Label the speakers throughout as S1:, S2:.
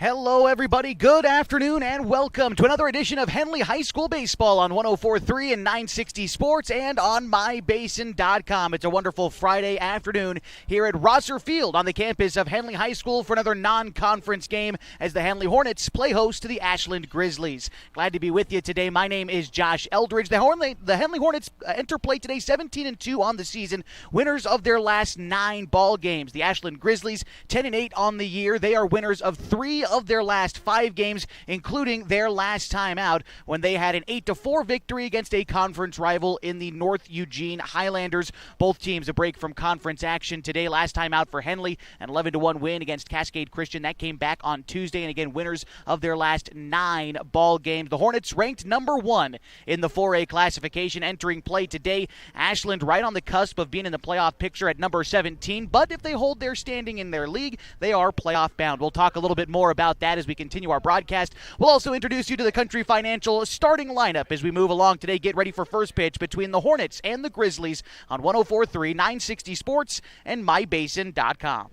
S1: Hello, everybody. Good afternoon, and welcome to another edition of Henley High School Baseball on 104.3 and 960 Sports and on mybasin.com. It's a wonderful Friday afternoon here at Rosser Field on the campus of Henley High School for another non-conference game as the Henley Hornets play host to the Ashland Grizzlies. Glad to be with you today. My name is Josh Eldridge. The Henley Hornets enter play today 17-2 on the season, winners of their last 9 ball games. The Ashland Grizzlies 10-8 on the year. They are winners of 3 of their last 5 games, including their last time out when they had an 8-4 victory against a conference rival in the North Eugene Highlanders. Both teams a break from conference action today. Last time out for Henley, an 11-1 win against Cascade Christian. That came back on Tuesday, and again, winners of their last 9 ball games. The Hornets ranked number 1 in the 4A classification entering play today. Ashland right on the cusp of being in the playoff picture at number 17, but if they hold their standing in their league, they are playoff bound. We'll talk a little bit more about that as we continue our broadcast. We'll also introduce you to the Country Financial starting lineup as we move along today. Get ready for first pitch between the Hornets and the Grizzlies on 104.3, 960 Sports, and mybasin.com.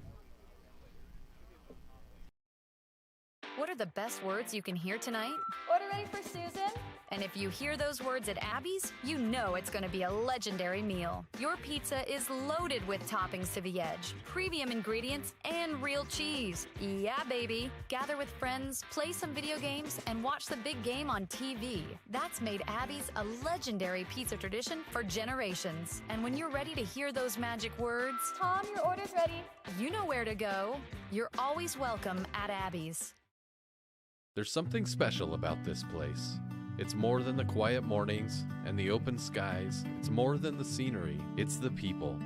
S2: What are the best words you can hear tonight?
S3: Order ready for Susan?
S2: And if you hear those words at Abby's, you know it's going to be a legendary meal. Your pizza is loaded with toppings to the edge, premium ingredients, and real cheese. Yeah, baby. Gather with friends, play some video games, and watch the big game on TV. That's made Abby's a legendary pizza tradition for generations. And when you're ready to hear those magic words,
S3: Tom, your order's ready.
S2: you know where to go. You're always welcome at Abby's.
S4: There's something special about this place. It's more than the quiet mornings and the open skies. It's more than the scenery. It's the people.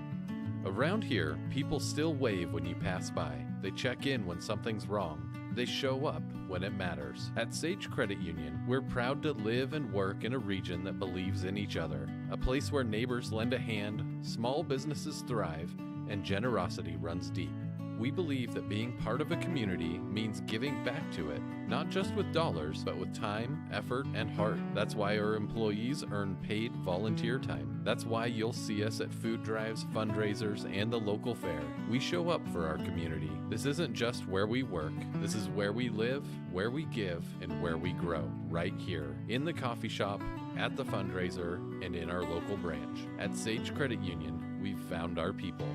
S4: Around here, people still wave when you pass by. They check in when something's wrong. They show up when it matters. At Sage Credit Union, we're proud to live and work in a region that believes in each other. A place where neighbors lend a hand, small businesses thrive, and generosity runs deep. We believe that being part of a community means giving back to it, not just with dollars, but with time, effort, and heart. That's why our employees earn paid volunteer time. That's why you'll see us at food drives, fundraisers, and the local fair. We show up for our community. This isn't just where we work. This is where we live, where we give, and where we grow. Right here, in the coffee shop, at the fundraiser, and in our local branch. At Sage Credit Union, we've found our people.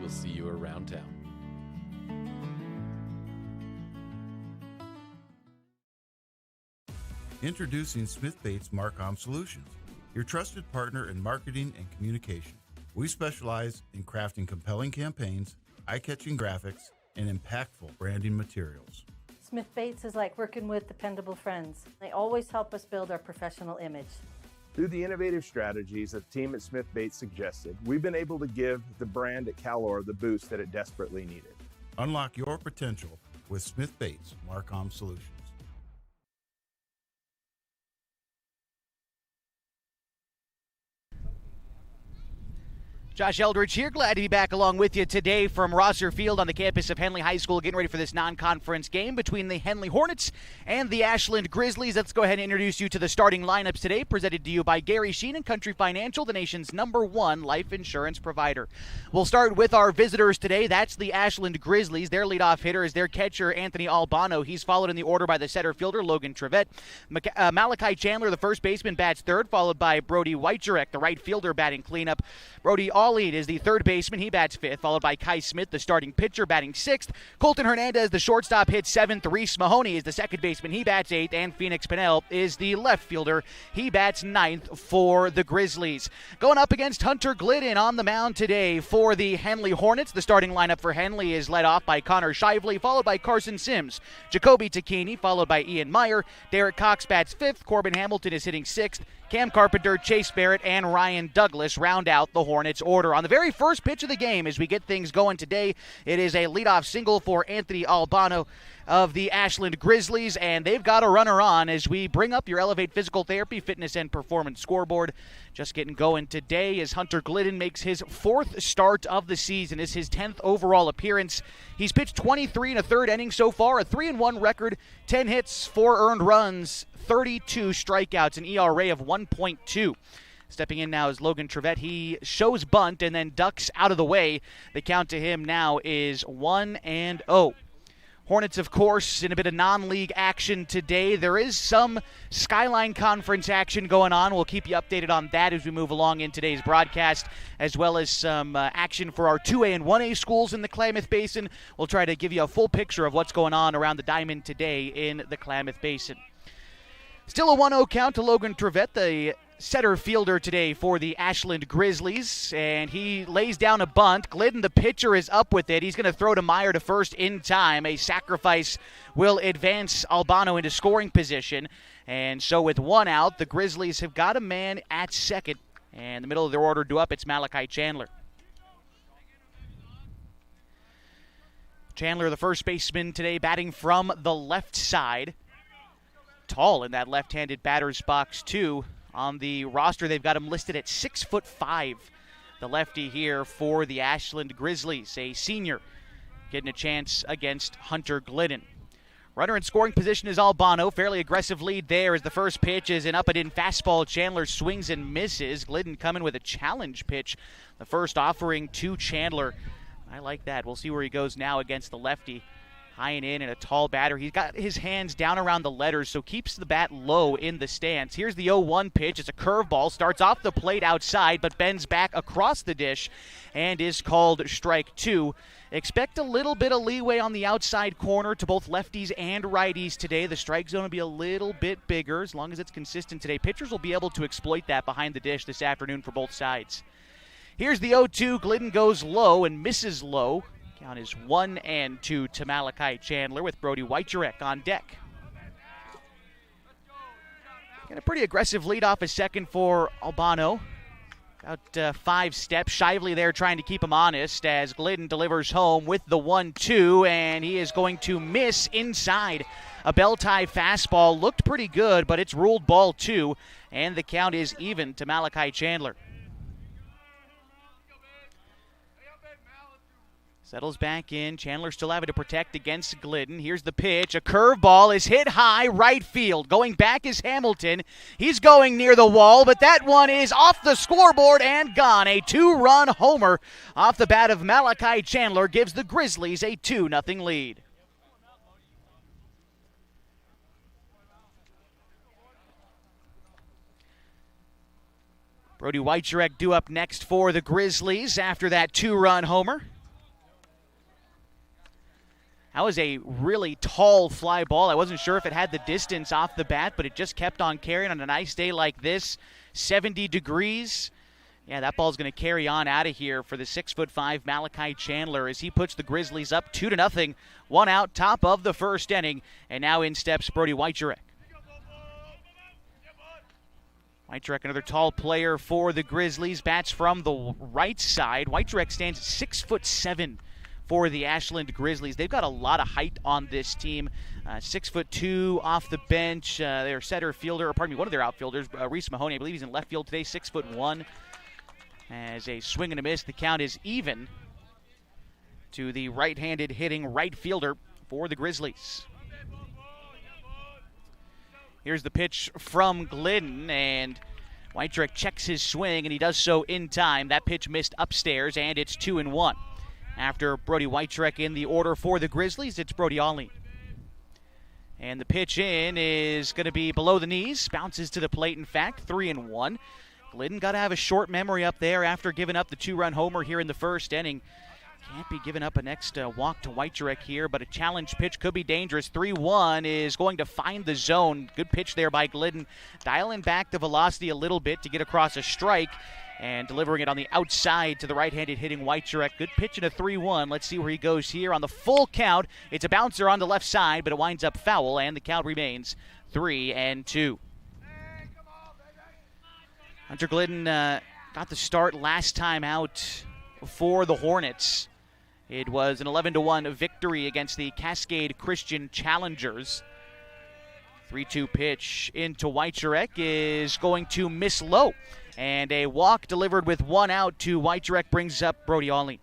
S4: We'll see you around town.
S5: Introducing Smith Bates Marcom Solutions, your trusted partner in marketing and communication. We specialize in crafting compelling campaigns, eye-catching graphics, and impactful branding materials.
S6: Smith Bates is like working with dependable friends. They always help us build our professional image.
S7: Through the innovative strategies that the team at Smith Bates suggested, we've been able to give the brand at Calor the boost that it desperately needed.
S5: Unlock your potential with Smith Bates Marcom Solutions.
S1: Josh Eldridge here, glad to be back along with you today from Rosser Field on the campus of Henley High School, getting ready for this non-conference game between the Henley Hornets and the Ashland Grizzlies. Let's go ahead and introduce you to the starting lineups today, presented to you by Gary Sheen and Country Financial, the nation's #1 life insurance provider. We'll start with our visitors today. That's the Ashland Grizzlies. Their leadoff hitter is their catcher, Anthony Albano. He's followed in the order by the center fielder, Logan Trevette. Malachi Chandler, the first baseman, bats third, followed by Brody Weicherek, the right fielder, batting cleanup. Brody Alllead is the third baseman. He bats fifth, followed by Kai Smith, the starting pitcher, batting sixth. Colton Hernandez, the shortstop, hits seventh. Reese Mahoney is the second baseman. He bats eighth. And Phoenix Pinnell is the left fielder. He bats ninth for the Grizzlies. Going up against Hunter Glidden on the mound today for the Henley Hornets. The starting lineup for Henley is led off by Connor Shively, followed by Carson Sims. Jacoby Takini, followed by Ian Meyer. Derek Cox bats fifth. Corbin Hamilton is hitting sixth. Cam Carpenter, Chase Barrett, and Ryan Douglas round out the Hornets' order. On the very first pitch of the game, as we get things going today, it is a leadoff single for Anthony Albano of the Ashland Grizzlies, and they've got a runner on as we bring up your Elevate Physical Therapy, Fitness, and Performance scoreboard. Just getting going today as Hunter Glidden makes his 4th start of the season. It's his 10th overall appearance. He's pitched 23 and a third innings so far, a 3-1 record, 10 hits, 4 earned runs, 32 strikeouts, an ERA of 1.2. Stepping in now is Logan Trevette. He shows bunt and then ducks out of the way. The count to him now is 1-0. Hornets, of course, in a bit of non-league action today. There is some Skyline Conference action going on. We'll keep you updated on that as we move along in today's broadcast, as well as some action for our 2A and 1A schools in the Klamath Basin. We'll try to give you a full picture of what's going on around the diamond today in the Klamath Basin. Still a 1-0 count to Logan Trevette, the center fielder today for the Ashland Grizzlies, and he lays down a bunt. Glidden, the pitcher, is up with it. He's going to throw to Meyer to first in time. A sacrifice will advance Albano into scoring position, and so with one out, the Grizzlies have got a man at second, and the middle of their order due up, it's Malachi Chandler. Chandler, the first baseman today, batting from the left side. Tall in that left-handed batter's box, too. On the roster, they've got him listed at 6'5", the lefty here for the Ashland Grizzlies, a senior, getting a chance against Hunter Glidden. Runner in scoring position is Albano. Fairly aggressive lead there as the first pitch is an up-and-in fastball. Chandler swings and misses. Glidden coming with a challenge pitch. The first offering to Chandler. I like that. We'll see where he goes now against the lefty. High and in and a tall batter. He's got his hands down around the letters, so keeps the bat low in the stance. Here's the 0-1 pitch. It's a curveball. Starts off the plate outside, but bends back across the dish and is called strike two. Expect a little bit of leeway on the outside corner to both lefties and righties today. The strike zone will be a little bit bigger as long as it's consistent today. Pitchers will be able to exploit that behind the dish this afternoon for both sides. Here's the 0-2. Glidden goes low and misses low. Count is 1-2 to Malachi Chandler with Brody Weicherek on deck. Got a pretty aggressive lead off a second for Albano. About 5 steps. Shively there trying to keep him honest as Glidden delivers home with the 1-2, and he is going to miss inside. A bell-tie fastball looked pretty good, but it's ruled ball 2, and the count is even to Malachi Chandler. Settles back in. Chandler still having to protect against Glidden. Here's the pitch. A curveball is hit high right field. Going back is Hamilton. He's going near the wall, but that one is off the scoreboard and gone. A 2-run homer off the bat of Malachi Chandler gives the Grizzlies a 2-0 lead. Brody Weicherek due up next for the Grizzlies after that 2-run homer. That was a really tall fly ball. I wasn't sure if it had the distance off the bat, but it just kept on carrying on a nice day like this. 70 degrees. Yeah, that ball's going to carry on out of here for the 6'5" Malachi Chandler as he puts the Grizzlies up 2-0. 1 out, top of the first inning, and now in steps Brody Weicherek. Weicherek, another tall player for the Grizzlies, bats from the right side. Weicherek stands at 6'7" for the Ashland Grizzlies. They've got a lot of height on this team. 6'2" off the bench. Their center fielder, one of their outfielders, Reese Mahoney, I believe he's in left field today, 6'1". As a swing and a miss, the count is even to the right-handed hitting right fielder for the Grizzlies. Here's the pitch from Glidden, and Weicherek checks his swing, and he does so in time. That pitch missed upstairs, and it's 2-1. After Brody Weicherek in the order for the Grizzlies, it's Brody Allen. And the pitch in is going to be below the knees. Bounces to the plate, in fact, 3-1. Glidden got to have a short memory up there after giving up the 2-run homer here in the first inning. Can't be giving up a next walk to Weicherek here, but a challenge pitch could be dangerous. 3-1 is going to find the zone. Good pitch there by Glidden. Dialing back the velocity a little bit to get across a strike and delivering it on the outside to the right-handed hitting Weicherek. Good pitch in a 3-1. Let's see where he goes here on the full count. It's a bouncer on the left side, but it winds up foul, and the count remains 3-2. Hunter Glidden got the start last time out for the Hornets. It was an 11-1 victory against the Cascade Christian Challengers. 3-2 pitch into Weicherek is going to miss low. And a walk delivered with 1 out to Weicherek brings up Brody Allen.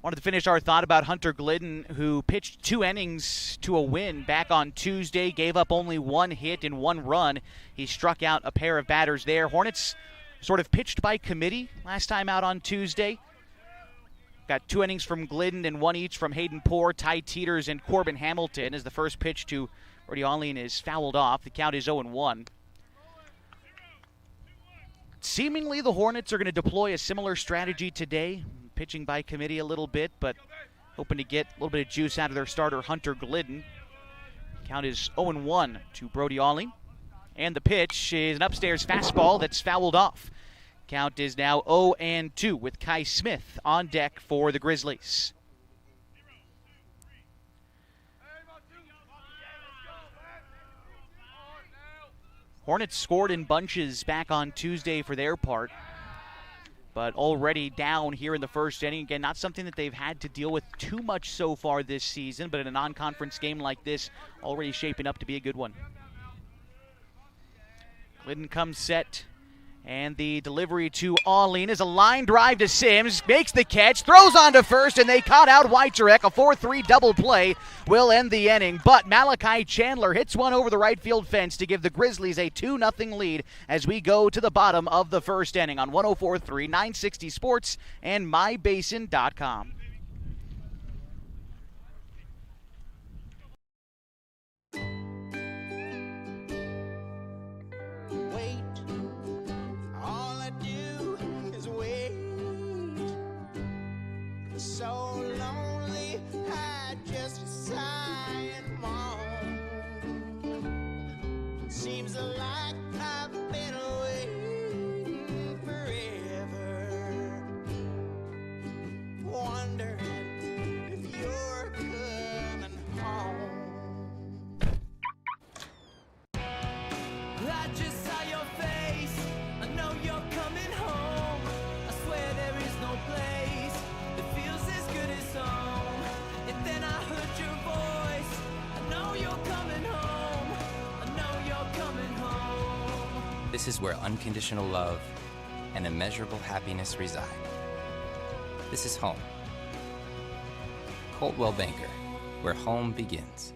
S1: Wanted to finish our thought about Hunter Glidden, who pitched 2 innings to a win back on Tuesday, gave up only 1 hit and 1 run. He struck out a pair of batters there. Hornets sort of pitched by committee last time out on Tuesday. Got 2 innings from Glidden and 1 each from Hayden Poore, Ty Teeters, and Corbin Hamilton as the first pitch to Brody Allen is fouled off. The count is 0-1. Seemingly the Hornets are going to deploy a similar strategy today. Pitching by committee a little bit, but hoping to get a little bit of juice out of their starter, Hunter Glidden. Count is 0-1 to Brody Allen. And the pitch is an upstairs fastball that's fouled off. Count is now 0-2 with Kai Smith on deck for the Grizzlies. Hornets scored in bunches back on Tuesday for their part, but already down here in the first inning. Again, not something that they've had to deal with too much so far this season, but in a non-conference game like this, already shaping up to be a good one. Glidden comes set, and the delivery to Allen is a line drive to Sims, makes the catch, throws on to first, and they caught out Weitzerek. A 4-3 double play will end the inning, but Malachi Chandler hits one over the right field fence to give the Grizzlies a 2-0 lead as we go to the bottom of the first inning on 104.3, 960 Sports, and mybasin.com.
S8: So lonely, I just sigh and moan. Seems like I've been waiting forever, wondering if you're coming home. I just saw your face, I know you're coming home. I swear there is no place that feels as good as home. And then I heard your voice, I know you're coming home, I know you're coming home.
S9: This is where unconditional love and immeasurable happiness reside. This is home. Coldwell Banker, where home begins.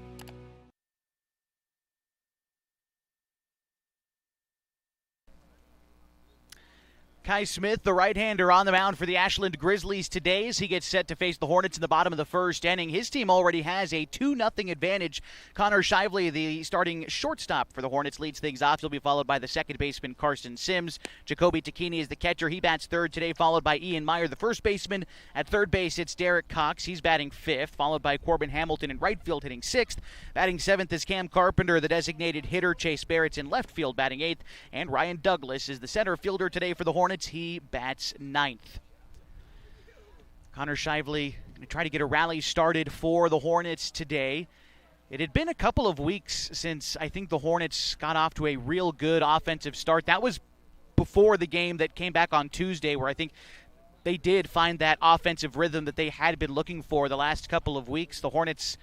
S1: Kai Smith, the right-hander, on the mound for the Ashland Grizzlies today as he gets set to face the Hornets in the bottom of the first inning. His team already has a 2-0 advantage. Connor Shively, the starting shortstop for the Hornets, leads things off. He'll be followed by the second baseman, Carson Sims. Jacoby Takini is the catcher. He bats third today, followed by Ian Meyer, the first baseman. At third base, it's Derek Cox. He's batting fifth, followed by Corbin Hamilton in right field, hitting sixth. Batting seventh is Cam Carpenter, the designated hitter. Chase Barrett's in left field, batting eighth. And Ryan Douglas is the center fielder today for the Hornets. He bats ninth. Connor Shively going to try to get a rally started for the Hornets today. It had been a couple of weeks since I think the Hornets got off to a real good offensive start. That was before the game that came back on Tuesday, where I think they did find that offensive rhythm that they had been looking for the last couple of weeks. The Hornets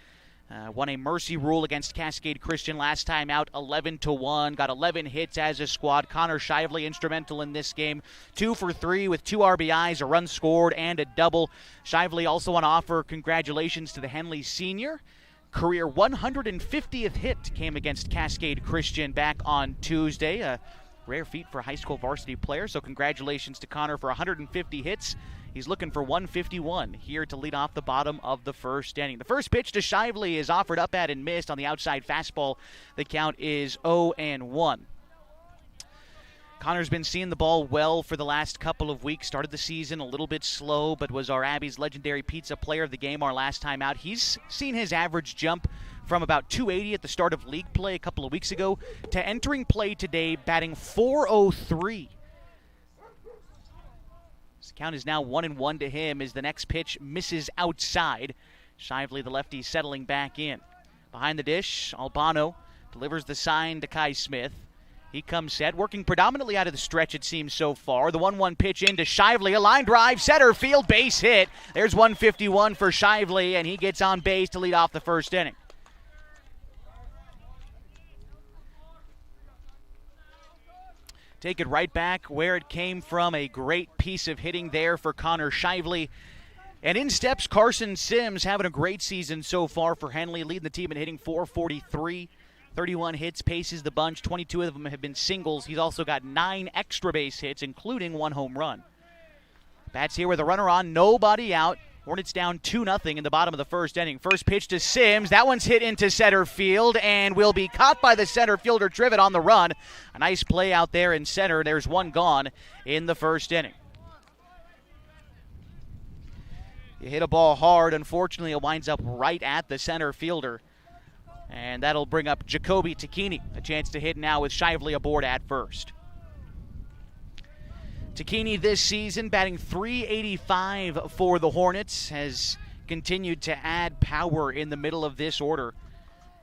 S1: won a mercy rule against Cascade Christian last time out, 11-1. Got 11 hits as a squad. Connor Shively instrumental in this game. 2 for 3 with 2 RBIs, a run scored, and a double. Shively also want to offer congratulations to the Henley senior. Career 150th hit came against Cascade Christian back on Tuesday. A rare feat for a high school varsity player, so congratulations to Connor for 150 hits. He's looking for 151 here to lead off the bottom of the first inning. The first pitch to Shively is offered up at and missed on the outside fastball. The count is 0-1. Connor's been seeing the ball well for the last couple of weeks. Started the season a little bit slow, but was our Abby's legendary pizza player of the game our last time out. He's seen his average jump from about 280 at the start of league play a couple of weeks ago to entering play today, batting .403. His count is now 1-1 to him as the next pitch misses outside. Shively, the lefty, settling back in. Behind the dish, Albano delivers the sign to Kai Smith. He comes set, working predominantly out of the stretch, it seems, so far. The 1-1 pitch into Shively, a line drive, center field, base hit. There's 151 for Shively, and he gets on base to lead off the first inning. Take it right back where it came from. A great piece of hitting there for Connor Shively. And in steps Carson Sims, having a great season so far for Henley, leading the team in hitting .443. 31 hits, paces the bunch. 22 of them have been singles. He's also got 9 extra base hits, including 1 home run. Bats here with a runner on, nobody out. Hornets down 2-0 in the bottom of the first inning. First pitch to Sims. That one's hit into center field and will be caught by the center fielder Trivet on the run. A nice play out there in center. There's one gone in the first inning. You hit a ball hard. Unfortunately, it winds up right at the center fielder. And that'll bring up Jacoby Tacchini. A chance to hit now with Shively aboard at first. Tacchini this season batting .385 for the Hornets, has continued to add power in the middle of this order.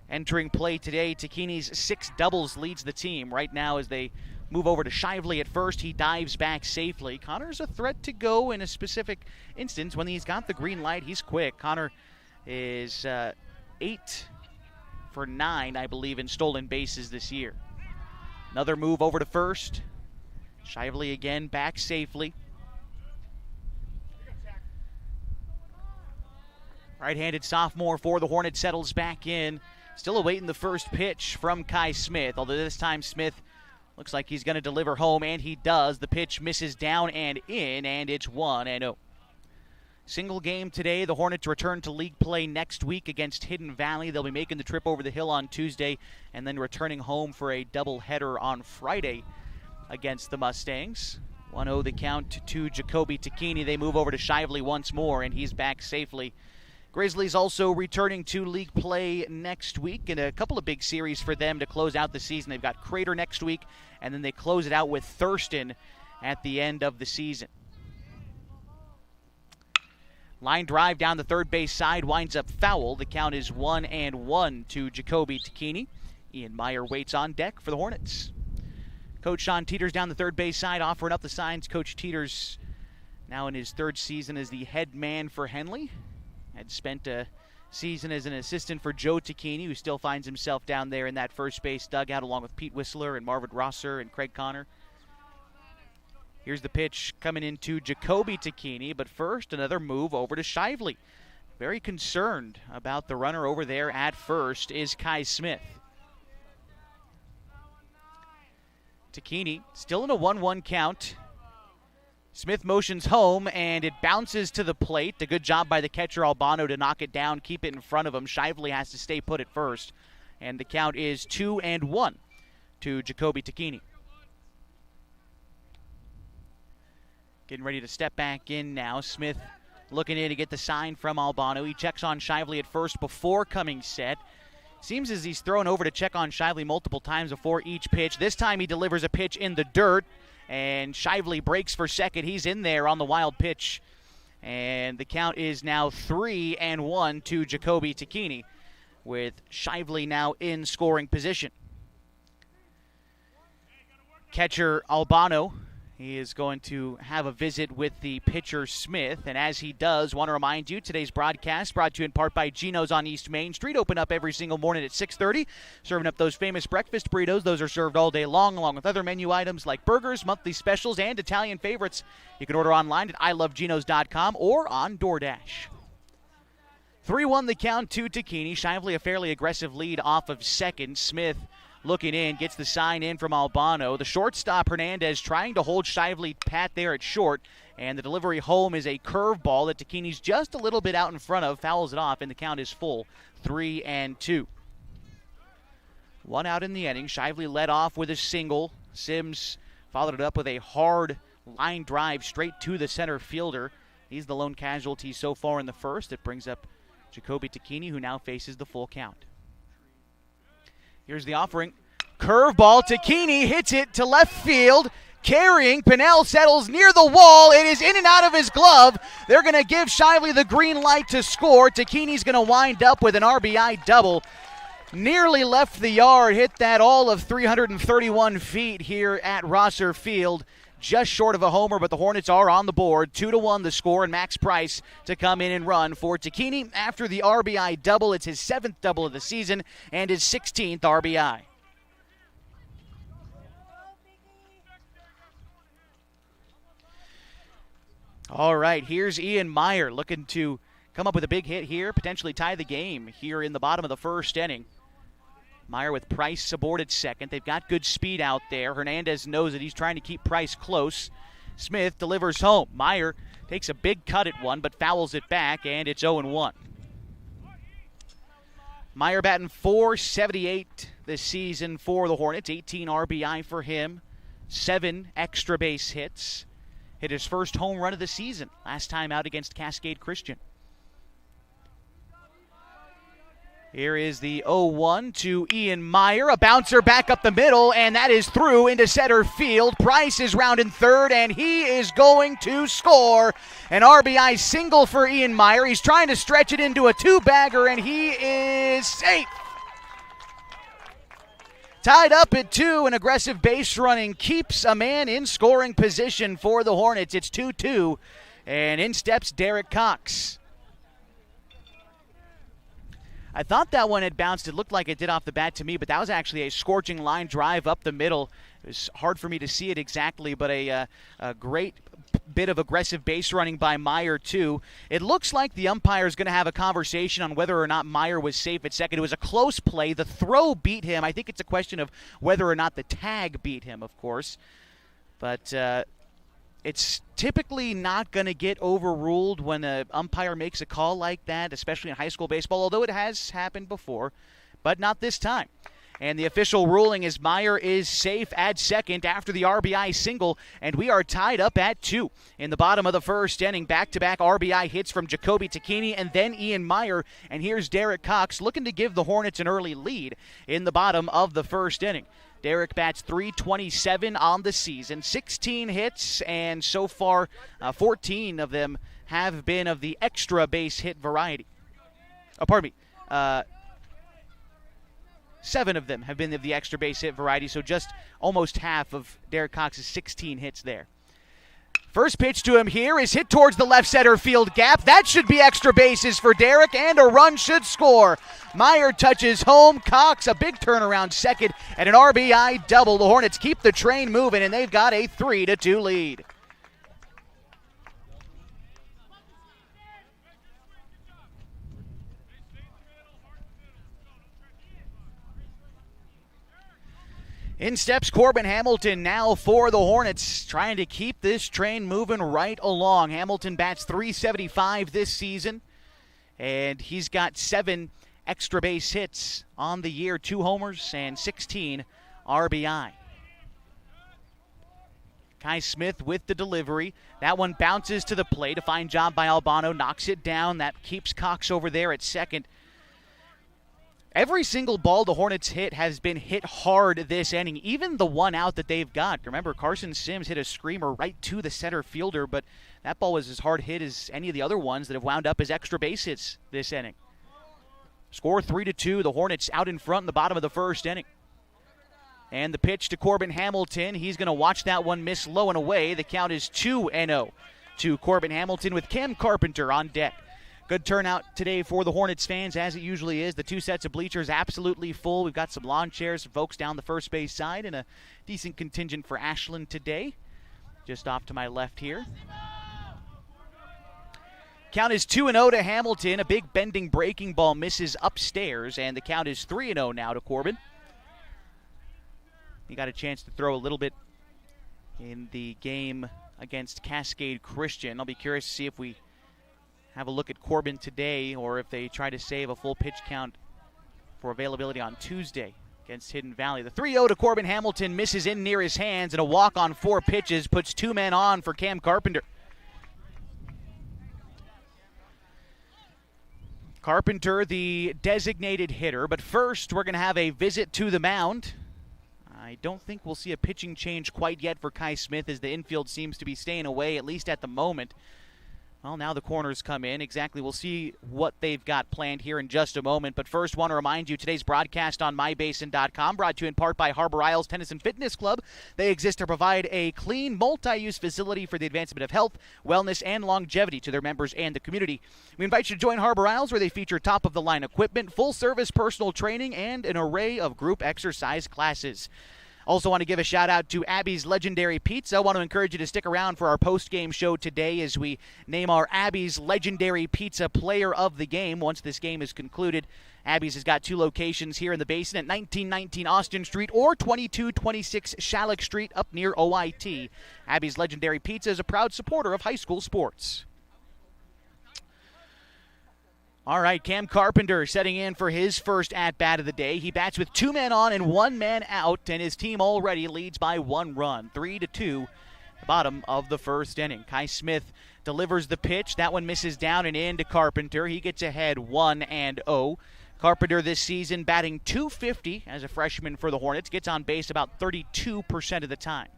S1: Entering play today, Tacchini's 6 doubles leads the team. Right now as they move over to Shively at first, he dives back safely. Connor's a threat to go in a specific instance. When he's got the green light, he's quick. Connor is 8 for 9, I believe, in stolen bases this year. Another move over to first. Shively again back safely. Right-handed sophomore for the Hornets settles back in. Still awaiting the first pitch from Kai Smith, although this time Smith looks like he's going to deliver home, and he does. The pitch misses down and in, and it's 1-0. Single game today. The Hornets return to league play next week against Hidden Valley. They'll be making the trip over the hill on Tuesday and then returning home for a doubleheader on Friday against the Mustangs. 1-0 the count to Jacoby Tacchini. They move over to Shively once more, and he's back safely. Grizzlies also returning to league play next week, and a couple of big series for them to close out the season. They've got Crater next week, and then they close it out with Thurston at the end of the season. Line drive down the third base side winds up foul. The count is 1-1 to Jacoby Tacchini. Ian Meyer waits on deck for the Hornets. Coach Sean Teeters down the third base side offering up the signs. Coach Teeters now in his 3rd season as the head man for Henley. Had spent a season as an assistant for Joe Tacchini, who still finds himself down there in that first base dugout along with Pete Whistler and Marvin Rosser and Craig Connor. Here's the pitch coming into Jacoby Tacchini, but first another move over to Shively. Very concerned about the runner over there at first is Kai Smith. Tacchini still in a 1-1 count. Smith motions home, and it bounces to the plate. A good job by the catcher Albano to knock it down, keep it in front of him. Shively has to stay put at first, and the count is 2-1 to Jacoby Tacchini. Getting ready to step back in now. Smith looking in to get the sign from Albano. He checks on Shively at first before coming set. Seems as he's thrown over to check on Shively multiple times before each pitch. This time he delivers a pitch in the dirt, and Shively breaks for second. He's in there on the wild pitch, and the count is now 3-1 to Jacoby Tacchini, with Shively now in scoring position. Catcher Albano, he is going to have a visit with the pitcher Smith, and as he does, want to remind you, today's broadcast brought to you in part by Gino's on East Main Street. Open up every single morning at 6:30, serving up those famous breakfast burritos. Those are served all day long, along with other menu items like burgers, monthly specials, and Italian favorites. You can order online at iloveginos.com or on DoorDash. 3-1 the count to Tacchini. Shively a fairly aggressive lead off of second. Smith looking in, gets the sign in from Albano. The shortstop, Hernandez, trying to hold Shively pat there at short, and the delivery home is a curveball that Tacchini's just a little bit out in front of, fouls it off, and the count is full, 3-2. 1 out in the inning. Shively led off with a single. Sims followed it up with a hard line drive straight to the center fielder. He's the lone casualty so far in the first. It brings up Jacoby Tacchini, who now faces the full count. Here's the offering. Curveball. Tacchini hits it to left field. Carrying. Pinnell settles near the wall. It is in and out of his glove. They're going to give Shively the green light to score. Tacchini's going to wind up with an RBI double. Nearly left the yard. Hit that all of 331 feet here at Rosser Field. Just short of a homer, but the Hornets are on the board. 2-1 the score, and Max Price to come in and run for Tacchini after the RBI double. It's his 7th double of the season and his 16th RBI. All right, here's Ian Meyer looking to come up with a big hit here, potentially tie the game here in the bottom of the first inning. Meyer with Price aboard at second. They've got good speed out there. Hernandez knows that he's trying to keep Price close. Smith delivers home. Meyer Takes a big cut at one, but fouls it back, and it's 0-1. Meyer batting .478 this season for the Hornets. 18 RBI for him. 7 extra base hits. Hit his first home run of the season last time out against Cascade Christian. Here is the 0-1 to Ian Meyer. A bouncer back up the middle, and that is through into center field. Price is rounding third, and he is going to score. An RBI single for Ian Meyer. He's trying to stretch it into a two-bagger, and he is safe. Tied up at 2, an aggressive base running keeps a man in scoring position for the Hornets. It's 2-2, and in steps Derek Cox. I thought that one had bounced. It looked like it did off the bat to me, but that was actually a scorching line drive up the middle. It was hard for me to see it exactly, but a great bit of aggressive base running by Meyer, too. It looks like the umpire is going to have a conversation on whether or not Meyer was safe at second. It was a close play. The throw beat him. I think it's a question of whether or not the tag beat him, of course. But it's typically not going to get overruled when an umpire makes a call like that, especially in high school baseball, although it has happened before, but not this time. And the official ruling is Meyer is safe at second after the RBI single, and we are tied up at 2. In the bottom of the first inning, back-to-back RBI hits from Jacoby Tacchini and then Ian Meyer, and here's Derek Cox looking to give the Hornets an early lead in the bottom of the first inning. Derek bats .327 on the season, 16 hits, and so far 14 of them have been of the extra base hit variety. 7 of them have been of the extra base hit variety, so just almost half of Derek Cox's 16 hits there. First pitch to him here is hit towards the left center field gap. That should be extra bases for Derek, and a run should score. Meyer touches home. Cox, a big turnaround second, and an RBI double. The Hornets keep the train moving, and they've got a 3-2 lead. In steps Corbin Hamilton now for the Hornets, trying to keep this train moving right along. Hamilton bats .375 this season, and he's got 7 extra base hits on the year, 2 homers and 16 RBI. Kai Smith with the delivery. That one bounces to the plate. A fine job by Albano, knocks it down. That keeps Cox over there at second. Every single ball the Hornets hit has been hit hard this inning, even the one out that they've got. Remember, Carson Sims hit a screamer right to the center fielder, but that ball was as hard hit as any of the other ones that have wound up as extra base hits this inning. Score 3-2. The Hornets out in front in the bottom of the first inning. And the pitch to Corbin Hamilton. He's going to watch that one miss low and away. The count is 2-0 to Corbin Hamilton with Cam Carpenter on deck. Good turnout today for the Hornets fans, as it usually is. The 2 sets of bleachers absolutely full. We've got some lawn chairs, some folks down the first base side, and a decent contingent for Ashland today. Just off to my left here. Count is 2-0 to Hamilton. A big bending breaking ball misses upstairs, and the count is 3-0 now to Corbin. He got a chance to throw a little bit in the game against Cascade Christian. I'll be curious to see if we have a look at Corbin today, or if they try to save a full pitch count for availability on Tuesday against Hidden Valley. The 3-0 to Corbin Hamilton misses in near his hands, and a walk on 4 pitches puts 2 men on for Cam Carpenter. Carpenter, the designated hitter, but first we're going to have a visit to the mound. I don't think we'll see a pitching change quite yet for Kai Smith, as the infield seems to be staying away, at least at the moment. Well, now the corners come in. Exactly. We'll see what they've got planned here in just a moment. But first, want to remind you, today's broadcast on mybasin.com, brought to you in part by Harbor Isles Tennis and Fitness Club. They exist to provide a clean, multi-use facility for the advancement of health, wellness, and longevity to their members and the community. We invite you to join Harbor Isles, where they feature top-of-the-line equipment, full-service personal training, and an array of group exercise classes. Also want to give a shout out to Abby's Legendary Pizza. I want to encourage you to stick around for our post-game show today as we name our Abby's Legendary Pizza Player of the Game once this game is concluded. Abby's has got 2 locations here in the Basin at 1919 Austin Street or 2226 Shalleck Street up near OIT. Abby's Legendary Pizza is a proud supporter of high school sports. All right, Cam Carpenter setting in for his first at-bat of the day. He bats with 2 men on and 1 man out, and his team already leads by 1 run, 3-2, the bottom of the first inning. Kai Smith delivers the pitch. That one misses down and in to Carpenter. He gets ahead 1-0. Carpenter this season batting .250 as a freshman for the Hornets. Gets on base about 32% of the time.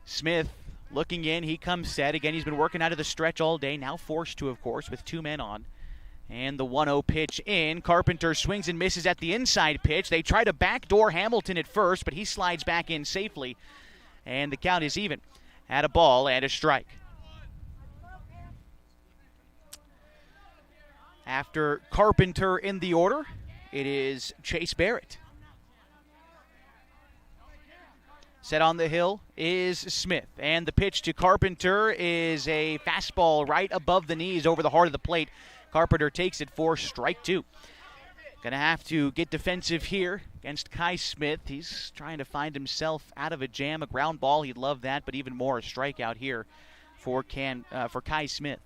S1: Smith looking in, he comes set. Again, he's been working out of the stretch all day, now forced to, of course, with 2 men on. And the 1-0 pitch in. Carpenter swings and misses at the inside pitch. They try to backdoor Hamilton at first, but he slides back in safely. And the count is even at a ball and a strike. After Carpenter in the order, it is Chase Barrett. Set on the hill is Smith. And the pitch to Carpenter is a fastball right above the knees over the heart of the plate. Carpenter takes it for strike 2. Going to have to get defensive here against Kai Smith. He's trying to find himself out of a jam, a ground ball. He'd love that, but even more a strikeout here for Kai Smith.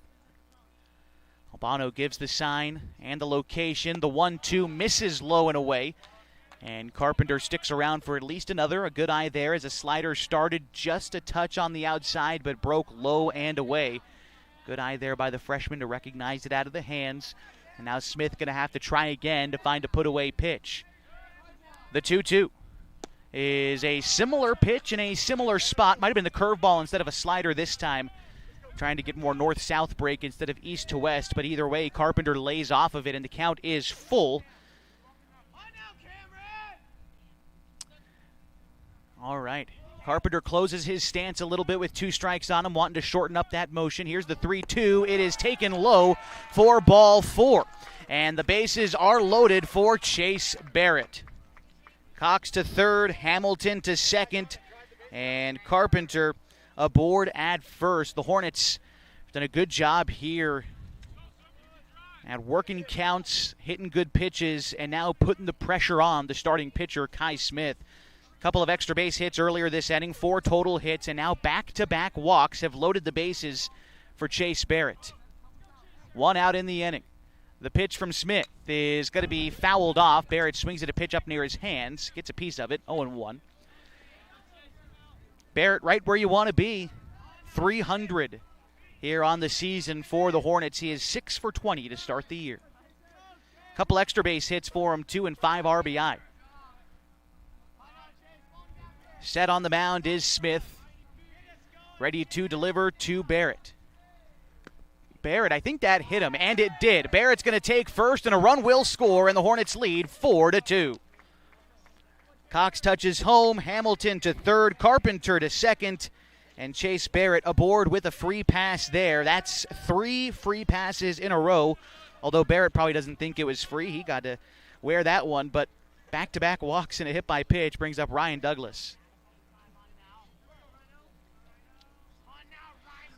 S1: Albano gives the sign and the location. The 1-2 misses low and away. And Carpenter sticks around for at least another. A good eye there as a slider started just a touch on the outside but broke low and away. Good eye there by the freshman to recognize it out of the hands. And now Smith going to have to try again to find a put-away pitch. The 2-2 is a similar pitch in a similar spot. Might have been the curveball instead of a slider this time. Trying to get more north-south break instead of east to west. But either way, Carpenter lays off of it, and the count is full. All right. Carpenter closes his stance a little bit with 2 strikes on him, wanting to shorten up that motion. Here's the 3-2. It is taken low for ball 4. And the bases are loaded for Chase Barrett. Cox to third, Hamilton to second, and Carpenter aboard at first. The Hornets have done a good job here at working counts, hitting good pitches, and now putting the pressure on the starting pitcher, Kai Smith. Couple of extra base hits earlier this inning, 4 total hits, and now back-to-back walks have loaded the bases for Chase Barrett. 1 out in the inning. The pitch from Smith is going to be fouled off. Barrett swings at a pitch up near his hands, gets a piece of it, 0-1. Barrett right where you want to be, 300 here on the season for the Hornets. He is 6 for 20 to start the year. Couple extra base hits for him, 2 and 5 RBI. Set on the mound is Smith, ready to deliver to Barrett. Barrett, I think that hit him, and it did. Barrett's going to take first, and a run will score, and the Hornets lead 4-2. Cox touches home, Hamilton to third, Carpenter to second, and Chase Barrett aboard with a free pass there. That's 3 free passes in a row, although Barrett probably doesn't think it was free. He got to wear that one, but back-to-back walks and a hit by pitch brings up Ryan Douglas.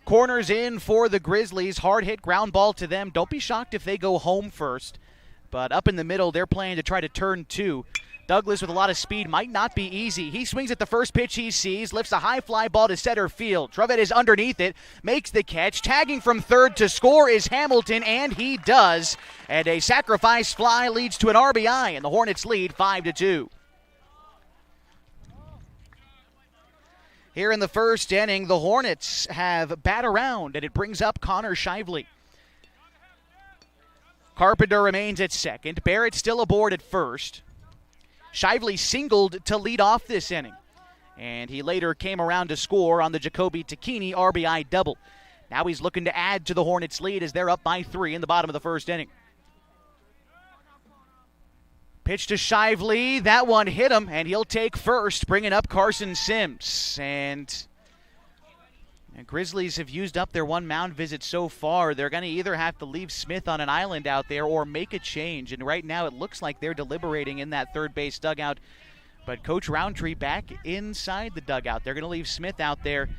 S1: Corners in for the Grizzlies. Hard hit ground ball to them. Don't be shocked if they go home first. But up in the middle, they're planning to try to turn 2. Douglas with a lot of speed might not be easy. He swings at the first pitch he sees, lifts a high fly ball to center field. Trevet is underneath it, makes the catch. Tagging from third to score is Hamilton, and he does. And a sacrifice fly leads to an RBI, and the Hornets lead 5-2. Here in the first inning, the Hornets have bat around, and it brings up Connor Shively. Carpenter remains at second. Barrett still aboard at first. Shively singled to lead off this inning, and he later came around to score on the Jacoby Takini RBI double. Now he's looking to add to the Hornets' lead as they're up by 3 in the bottom of the first inning. Pitch to Shively. That one hit him, and he'll take first, bringing up Carson Sims. And Grizzlies have used up their 1 mound visit so far. They're going to either have to leave Smith on an island out there or make a change. And right now it looks like they're deliberating in that third base dugout But Coach Roundtree back inside the dugout. They're going to leave Smith out there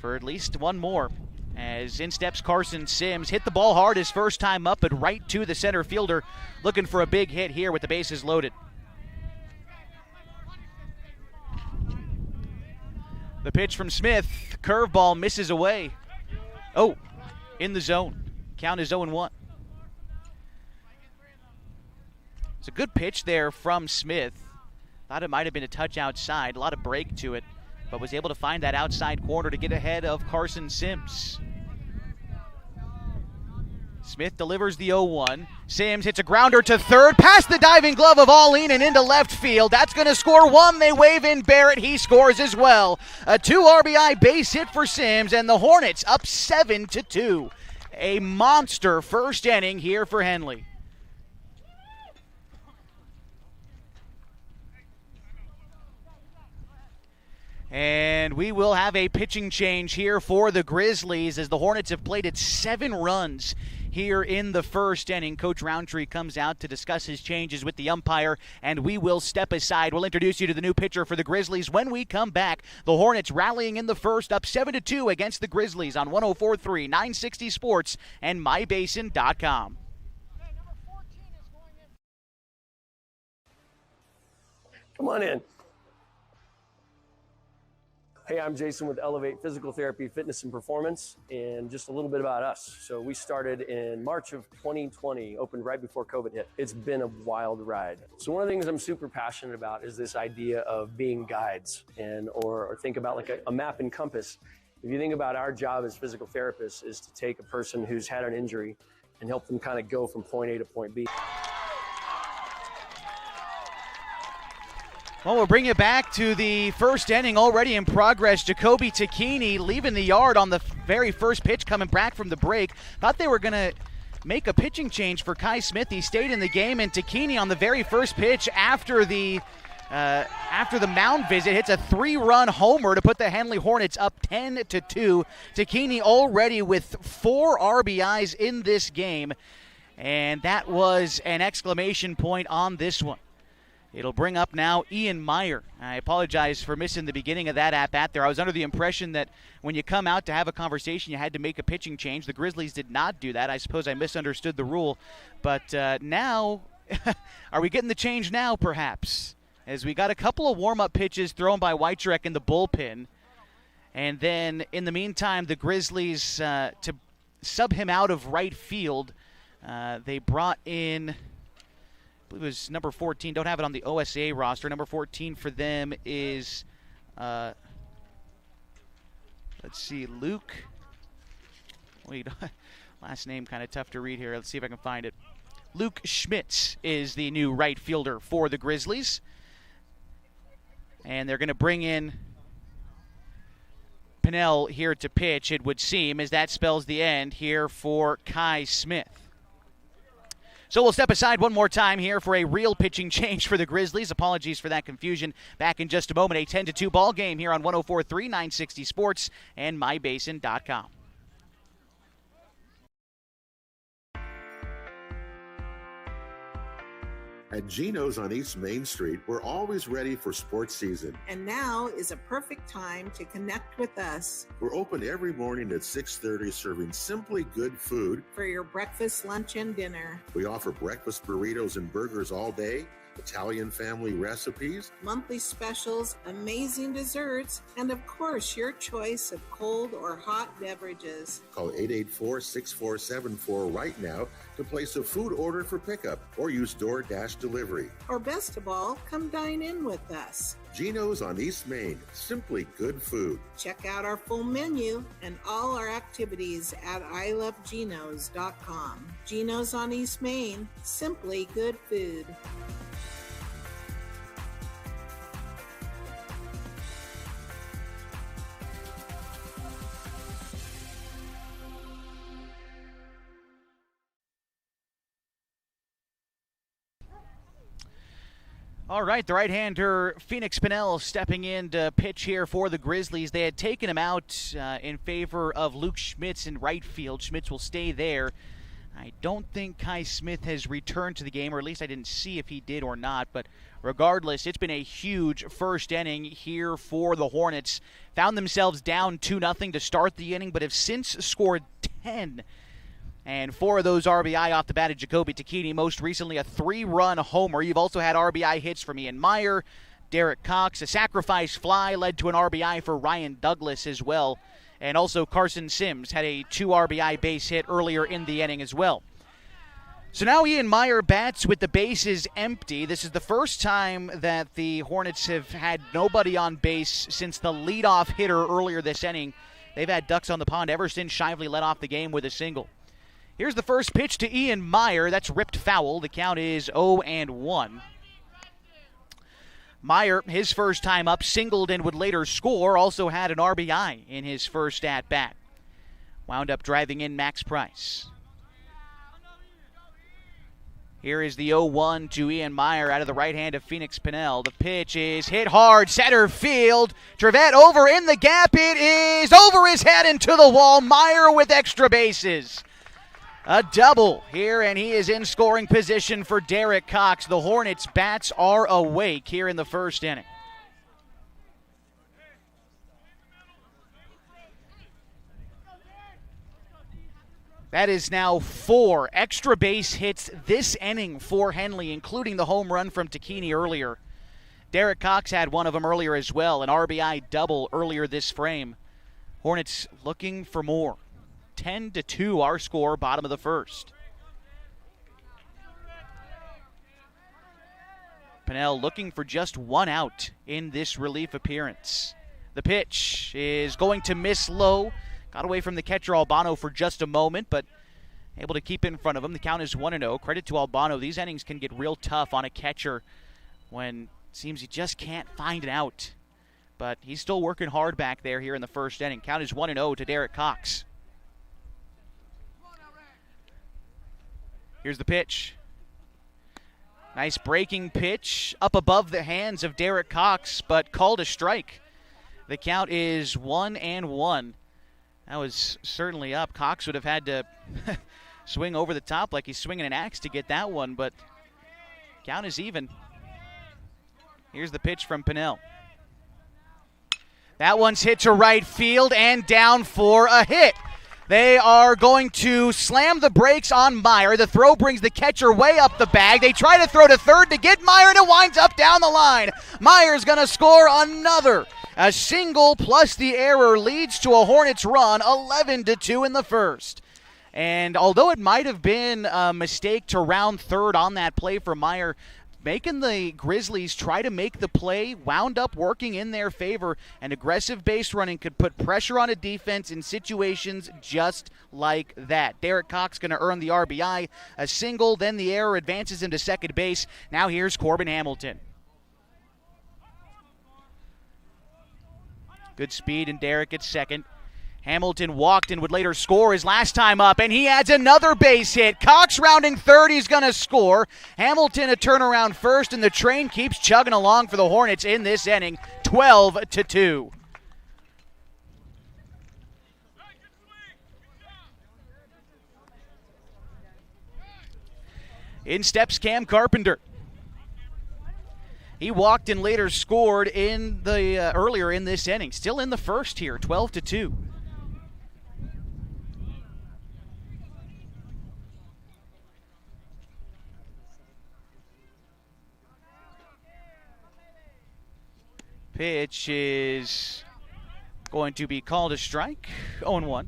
S1: for at least one more. As in steps Carson Sims, hit the ball hard his first time up, but right to the center fielder, looking for a big hit here with the bases loaded. The pitch from Smith, curveball misses away. Oh, in the zone. Count is 0-1. It's a good pitch there from Smith. Thought it might have been a touch outside, a lot of break to it, but was able to find that outside corner to get ahead of Carson Sims. Smith delivers the 0-1. Sims hits a grounder to third, past the diving glove of Alleen and into left field. That's going to score one. They wave in Barrett. He scores as well. A 2 RBI base hit for Sims, and the Hornets up 7-2. A monster first inning here for Henley. And we will have a pitching change here for the Grizzlies as the Hornets have plated 7 runs here in the first inning. Coach Roundtree comes out to discuss his changes with the umpire, and we will step aside. We'll introduce you to the new pitcher for the Grizzlies when we come back. The Hornets rallying in the first, up 7-2 against the Grizzlies on 104.3, 960 Sports, and MyBasin.com.
S10: Come on in. Hey, I'm Jason with Elevate Physical Therapy, Fitness, and Performance, and just a little bit about us. So we started in March of 2020, opened right before COVID hit. It's been a wild ride. So one of the things I'm super passionate about is this idea of being guides or think about like a map and compass. If you think about our job as physical therapists is to take a person who's had an injury and help them kind of go from point A to point B.
S1: Well, we'll bring you back to the first inning already in progress. Jacoby Tacchini leaving the yard on the very first pitch coming back from the break. Thought they were going to make a pitching change for Kai Smith. He stayed in the game, and Tacchini on the very first pitch after the mound visit hits a 3-run homer to put the Henley Hornets up 10-2. Tacchini already with 4 RBIs in this game, and that was an exclamation point on this one. It'll bring up now Ian Meyer. I apologize for missing the beginning of that at-bat there. I was under the impression that when you come out to have a conversation, you had to make a pitching change. The Grizzlies did not do that. I suppose I misunderstood the rule. But now, are we getting the change now, perhaps? As we got a couple of warm-up pitches thrown by Weitrek in the bullpen. And then, in the meantime, the Grizzlies, to sub him out of right field, they brought in... it was number 14. Don't have it on the OSA roster. Number 14 for them is, let's see, Luke. Wait, last name kind of tough to read here. Let's see if I can find it. Luke Schmitz is the new right fielder for the Grizzlies. And they're going to bring in Pinnell here to pitch, it would seem, as that spells the end here for Kai Smith. So we'll step aside one more time here for a real pitching change for the Grizzlies. Apologies for that confusion. Back in just a moment, a 10-2 ball game here on 104.3, 960 Sports, and MyBasin.com.
S11: At Geno's on East Main Street, we're always ready for sports season.
S12: And now is a perfect time to connect with us.
S11: We're open every morning at 6:30, serving simply good food.
S12: For your breakfast, lunch, and dinner.
S11: We offer breakfast burritos and burgers all day, Italian family recipes,
S12: monthly specials, amazing desserts, and of course, your choice of cold or hot beverages.
S11: Call 884-6474 right now to place a food order for pickup or use DoorDash delivery.
S12: Or best of all, come dine in with us.
S11: Geno's on East Main, simply good food.
S12: Check out our full menu and all our activities at ilovegenos.com. Geno's on East Main, simply good food.
S1: All right, the right-hander Phoenix Pinnell stepping in to pitch here for the Grizzlies. They had taken him out in favor of Luke Schmitz in right field. Schmitz will stay there. I don't think Kai Smith has returned to the game, or at least I didn't see if he did or not. But regardless, it's been a huge first inning here for the Hornets. Found themselves down 2-0 to start the inning, but have since scored 10. And 4 of those RBI off the bat of Jacoby Tacchini, most recently a 3-run homer. You've also had RBI hits from Ian Meyer, Derek Cox. A sacrifice fly led to an RBI for Ryan Douglas as well. And also Carson Sims had a 2 RBI base hit earlier in the inning as well. So now Ian Meyer bats with the bases empty. This is the first time that the Hornets have had nobody on base since the leadoff hitter earlier this inning. They've had ducks on the pond ever since Shively led off the game with a single. Here's the first pitch to Ian Meyer. That's ripped foul. The count is 0-1. Meyer, his first time up, singled and would later score, also had an RBI in his first at-bat. Wound up driving in Max Price. Here is the 0-1 to Ian Meyer out of the right hand of Phoenix Pinnell. The pitch is hit hard, center field. Trevette over in the gap. It is over his head into the wall. Meyer with extra bases. A double here, and he is in scoring position for Derek Cox. The Hornets' bats are awake here in the first inning. That is now 4 extra base hits this inning for Henley, including the home run from Tacchini earlier. Derek Cox had one of them earlier as well, an RBI double earlier this frame. Hornets looking for more. 10-2 our score, bottom of the first. Pinnell looking for just 1 out in this relief appearance. The pitch is going to miss low. Got away from the catcher Albano for just a moment, but able to keep in front of him. The count is 1-0. Credit to Albano. These innings can get real tough on a catcher when it seems he just can't find an out. But he's still working hard back there here in the first inning. Count is 1-0 to Derek Cox. Here's the pitch. Nice breaking pitch up above the hands of Derek Cox, but called a strike. The count is 1-1. That was certainly up. Cox would have had to swing over the top like he's swinging an axe to get that one, but count is even. Here's the pitch from Pinnell. That one's hit to right field and down for a hit. They are going to slam the brakes on Meyer. The throw brings the catcher way up the bag. They try to throw to third to get Meyer, and it winds up down the line. Meyer's going to score another. A single plus the error leads to a Hornets run, 11-2 in the first. And although it might have been a mistake to round third on that play for Meyer, making the Grizzlies try to make the play wound up working in their favor, and aggressive base running could put pressure on a defense in situations just like that. Derek Cox going to earn the RBI, a single, then the error advances him to second base. Now here's Corbin Hamilton. Good speed, and Derek at second. Hamilton walked and would later score his last time up, and he adds another base hit. Cox rounding third, he's going to score. Hamilton a turnaround first, and the train keeps chugging along for the Hornets in this inning, 12-2. In steps Cam Carpenter. He walked and later scored in the earlier in this inning. Still in the first here, 12-2. Pitch is going to be called a strike, 0-1.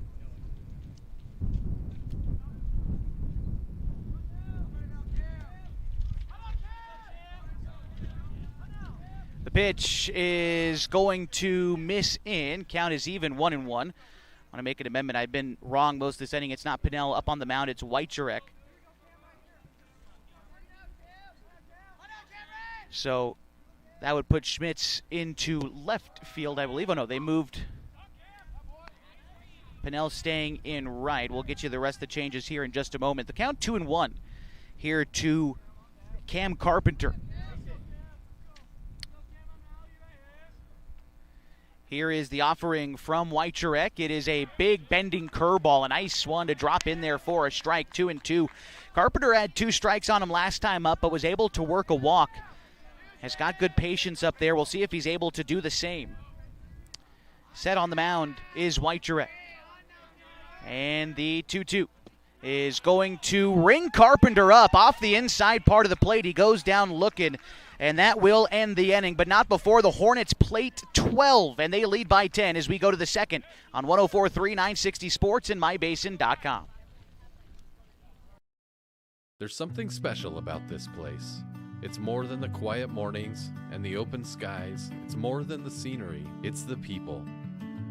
S1: The pitch is going to miss in. Count is even, 1-1. I want to make an amendment. I've been wrong most of this inning. It's not Pinnell up on the mound. It's Weicherek. So that would put Schmitz into left field, I believe. Oh, no, they moved. Pinnell staying in right. We'll get you the rest of the changes here in just a moment. The count 2-1 here to Cam Carpenter. Here is the offering from Wycherek. It is a big bending curveball, a nice one to drop in there for a strike, 2-2. Carpenter had 2 strikes on him last time up, but was able to work a walk. Has got good patience up there. We'll see if he's able to do the same. Set on the mound is Wycherek. And the 2-2 is going to ring Carpenter up off the inside part of the plate. He goes down looking, and that will end the inning, but not before the Hornets plate 12, and they lead by 10 as we go to the second on 104.3 960 Sports and mybasin.com.
S4: There's something special about this place. It's more than the quiet mornings and the open skies. It's more than the scenery. It's the people.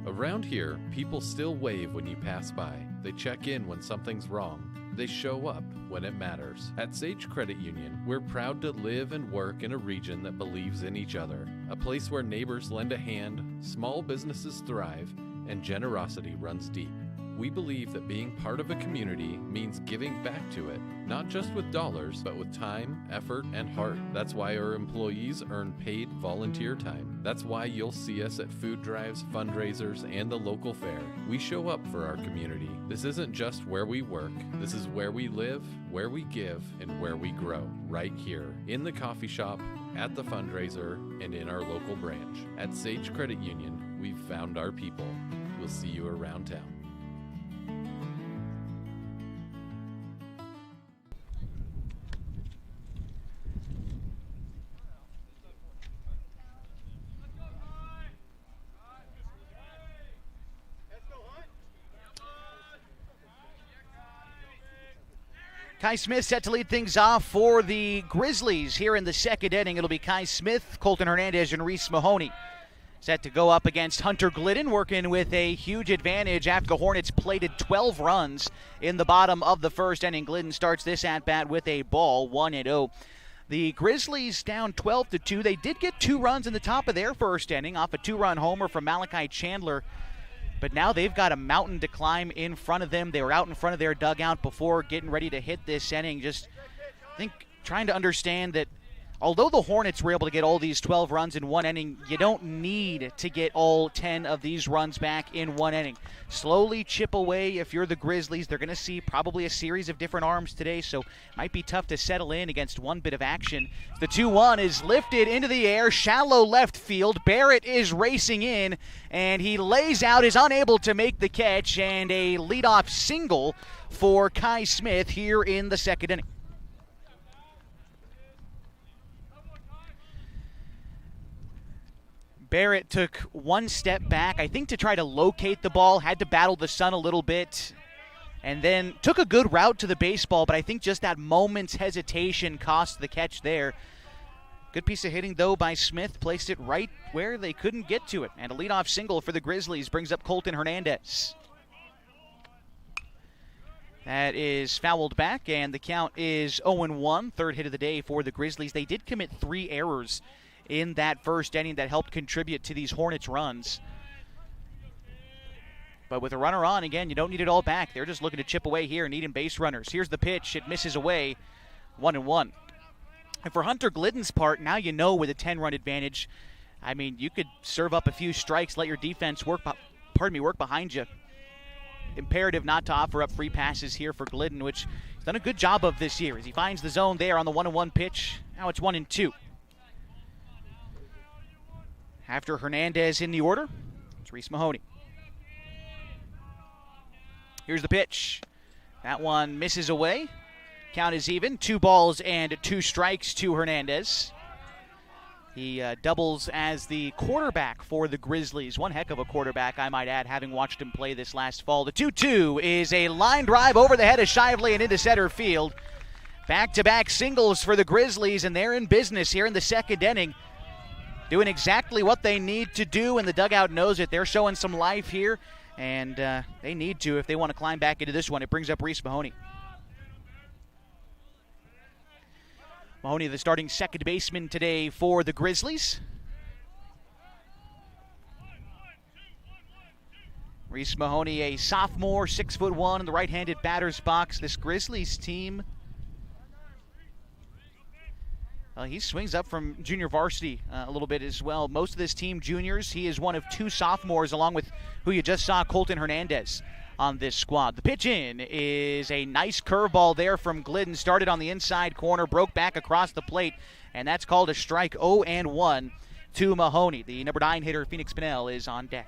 S4: Around here, people still wave when you pass by. They check in when something's wrong. They show up when it matters. At Sage Credit Union, we're proud to live and work in a region that believes in each other. A place where neighbors lend a hand, small businesses thrive, and generosity runs deep. We believe that being part of a community means giving back to it, not just with dollars, but with time, effort, and heart. That's why our employees earn paid volunteer time. That's why you'll see us at food drives, fundraisers, and the local fair. We show up for our community. This isn't just where we work. This is where we live, where we give, and where we grow. Right here, in the coffee shop, at the fundraiser, and in our local branch. At Sage Credit Union, we've found our people. We'll see you around town.
S1: Kai Smith set to lead things off for the Grizzlies here in the second inning. It'll be Kai Smith, Colton Hernandez, and Reese Mahoney set to go up against Hunter Glidden, working with a huge advantage after the Hornets plated 12 runs in the bottom of the first inning. Glidden starts this at-bat with a ball, 1-0. The Grizzlies down 12-2. They did get 2 runs in the top of their first inning off a 2-run homer from Malachi Chandler. But now they've got a mountain to climb in front of them. They were out in front of their dugout before getting ready to hit this inning. Just, I think, trying to understand that although the Hornets were able to get all these 12 runs in one inning, you don't need to get all 10 of these runs back in one inning. Slowly chip away. If you're the Grizzlies, they're going to see probably a series of different arms today, so it might be tough to settle in against one bit of action. The 2-1 is lifted into the air, shallow left field. Barrett is racing in, and he lays out, is unable to make the catch, and a leadoff single for Kai Smith here in the second inning. Barrett took one step back, I think, to try to locate the ball, had to battle the sun a little bit, and then took a good route to the baseball, but I think just that moment's hesitation cost the catch there. Good piece of hitting, though, by Smith. Placed it right where they couldn't get to it. And a leadoff single for the Grizzlies brings up Colton Hernandez. That is fouled back, and the count is 0-1. Third hit of the day for the Grizzlies. They did commit 3 errors in that first inning that helped contribute to these Hornets runs. But with a runner on, again, you don't need it all back. They're just looking to chip away here, needing base runners. Here's the pitch. It misses away, 1-1. And for Hunter Glidden's part, now you know with a 10-run advantage, I mean, you could serve up a few strikes, let your defense work behind you. Imperative not to offer up free passes here for Glidden, which he's done a good job of this year as he finds the zone there on the 1-1 pitch. Now it's 1-2. After Hernandez in the order, it's Reese Mahoney. Here's the pitch. That one misses away. Count is even. 2 balls and 2 strikes to Hernandez. He doubles as the quarterback for the Grizzlies. One heck of a quarterback, I might add, having watched him play this last fall. The 2-2 is a line drive over the head of Shively and into center field. Back-to-back singles for the Grizzlies, and they're in business here in the second inning. Doing exactly what they need to do, and the dugout knows it. They're showing some life here, and they need to if they want to climb back into this one. It brings up Reese Mahoney. Mahoney, the starting second baseman today for the Grizzlies. Reese Mahoney, a sophomore, 6'1" in the right-handed batter's box. This Grizzlies team He swings up from junior varsity a little bit as well. Most of this team juniors. He is one of 2 sophomores, along with who you just saw, Colton Hernandez, on this squad. The pitch in is a nice curveball there from Glidden. Started on the inside corner, broke back across the plate, and that's called a strike. 0-1 to Mahoney. The number 9 hitter, Phoenix Pinnell, is on deck.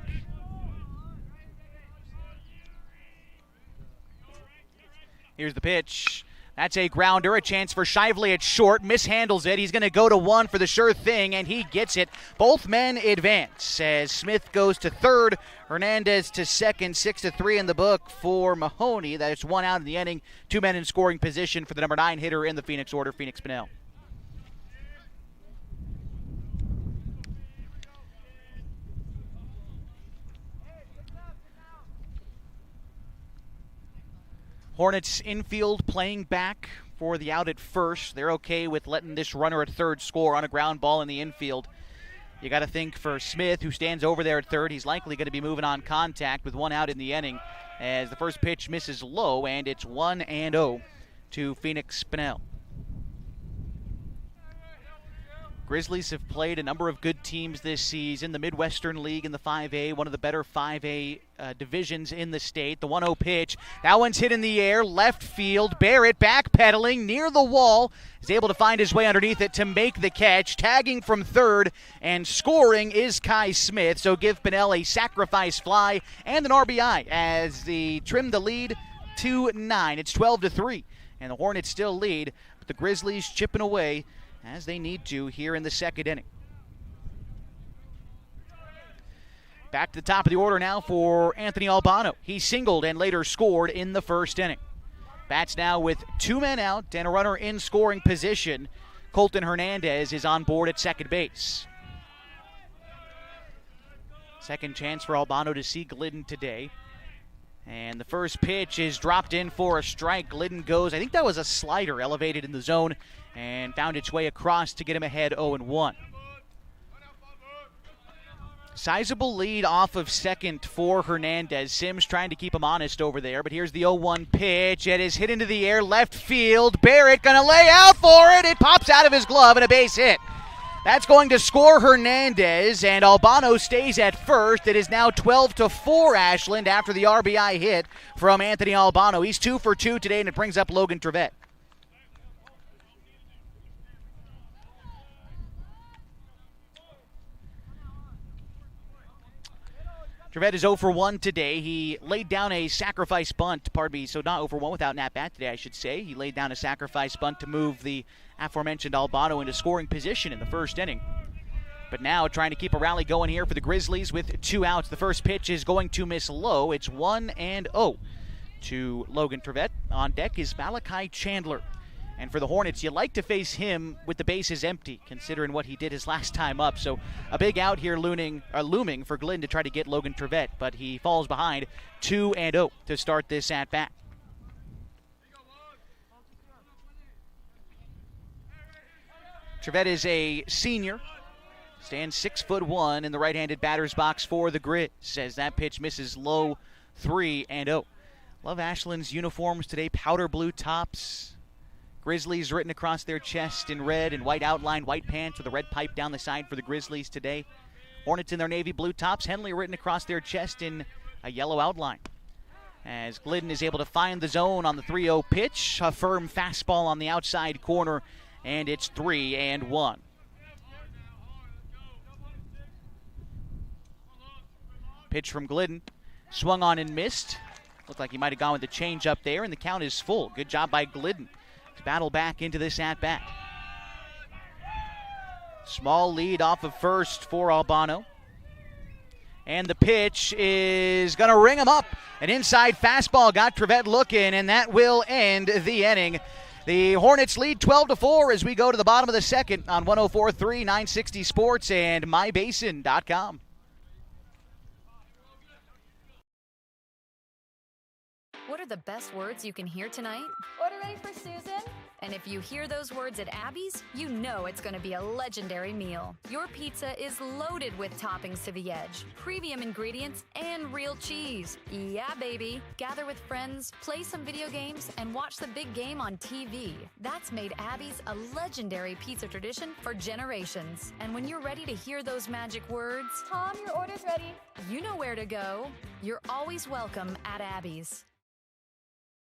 S1: Here's the pitch. That's a grounder, a chance for Shively at short, mishandles it. He's going to go to 1 for the sure thing, and he gets it. Both men advance as Smith goes to third, Hernandez to second. 6-3 in the book for Mahoney. That is 1 out in the inning. 2 men in scoring position for the number 9 hitter in the Phoenix order, Phoenix Pinnell. Hornets infield playing back for the out at first. They're okay with letting this runner at third score on a ground ball in the infield. You got to think for Smith, who stands over there at third, he's likely going to be moving on contact with 1 out in the inning as the first pitch misses low, and it's 1-0 to Phoenix Pinnell. Grizzlies have played a number of good teams this season. The Midwestern League in the 5A, one of the better 5A divisions in the state. The 1-0 pitch. That one's hit in the air, left field. Barrett backpedaling near the wall. Is able to find his way underneath it to make the catch. Tagging from third and scoring is Kai Smith. So give Pinnell a sacrifice fly and an RBI as they trim the lead to 9. It's 12-3, and the Hornets still lead, but the Grizzlies chipping away as they need to here in the second inning. Back to the top of the order now for Anthony Albano. He singled and later scored in the first inning. Bats now with 2 men out and a runner in scoring position. Colton Hernandez is on board at second base. Second chance for Albano to see Glidden today. And the first pitch is dropped in for a strike. Glidden goes, I think that was a slider elevated in the zone, and found its way across to get him ahead 0-1. Sizable lead off of second for Hernandez. Sims trying to keep him honest over there, but here's the 0-1 pitch. It is hit into the air, left field. Barrett gonna lay out for it. It pops out of his glove and a base hit. That's going to score Hernandez, and Albano stays at first. It is now 12-4 Ashland after the RBI hit from Anthony Albano. He's 2 for 2 today, and it brings up Logan Trevette. Trevette is 0 for 1 today. He laid down a sacrifice bunt, pardon me, so not 0 for 1 without an at-bat today, I should say. He laid down a sacrifice bunt to move the aforementioned Albano into scoring position in the first inning. But now trying to keep a rally going here for the Grizzlies with 2 outs. The first pitch is going to miss low. It's 1-0 to Logan Trevette. On deck is Malachi Chandler. And for the Hornets, you like to face him with the bases empty, considering what he did his last time up. So a big out here looming for Glidden to try to get Logan Trevette, but he falls behind 2-0 to start this at-bat. Trevette is a senior, stands 6'1" in the right-handed batter's box for the Grizz, as that pitch misses low 3-0. Love Ashland's uniforms today, powder blue tops. Grizzlies written across their chest in red and white outline, white pants with a red pipe down the side for the Grizzlies today. Hornets in their navy blue tops, Henley written across their chest in a yellow outline. As Glidden is able to find the zone on the 3-0 pitch, a firm fastball on the outside corner, and it's 3-1. Pitch from Glidden, swung on and missed. Looked like he might have gone with the change up there, and the count is full. Good job by Glidden to battle back into this at-bat. Small lead off of first for Albano. And the pitch is going to ring him up. An inside fastball got Trevette looking, and that will end the inning. The Hornets lead 12-4 as we go to the bottom of the second on 104.3 960 Sports and mybasin.com.
S2: What are the best words you can hear tonight?
S3: Order ready for Susan.
S2: And if you hear those words at Abby's, you know it's going to be a legendary meal. Your pizza is loaded with toppings to the edge, premium ingredients, and real cheese. Yeah, baby. Gather with friends, play some video games, and watch the big game on TV. That's made Abby's a legendary pizza tradition for generations. And when you're ready to hear those magic words,
S3: Tom, your order's ready.
S2: you know where to go. You're always welcome at Abby's.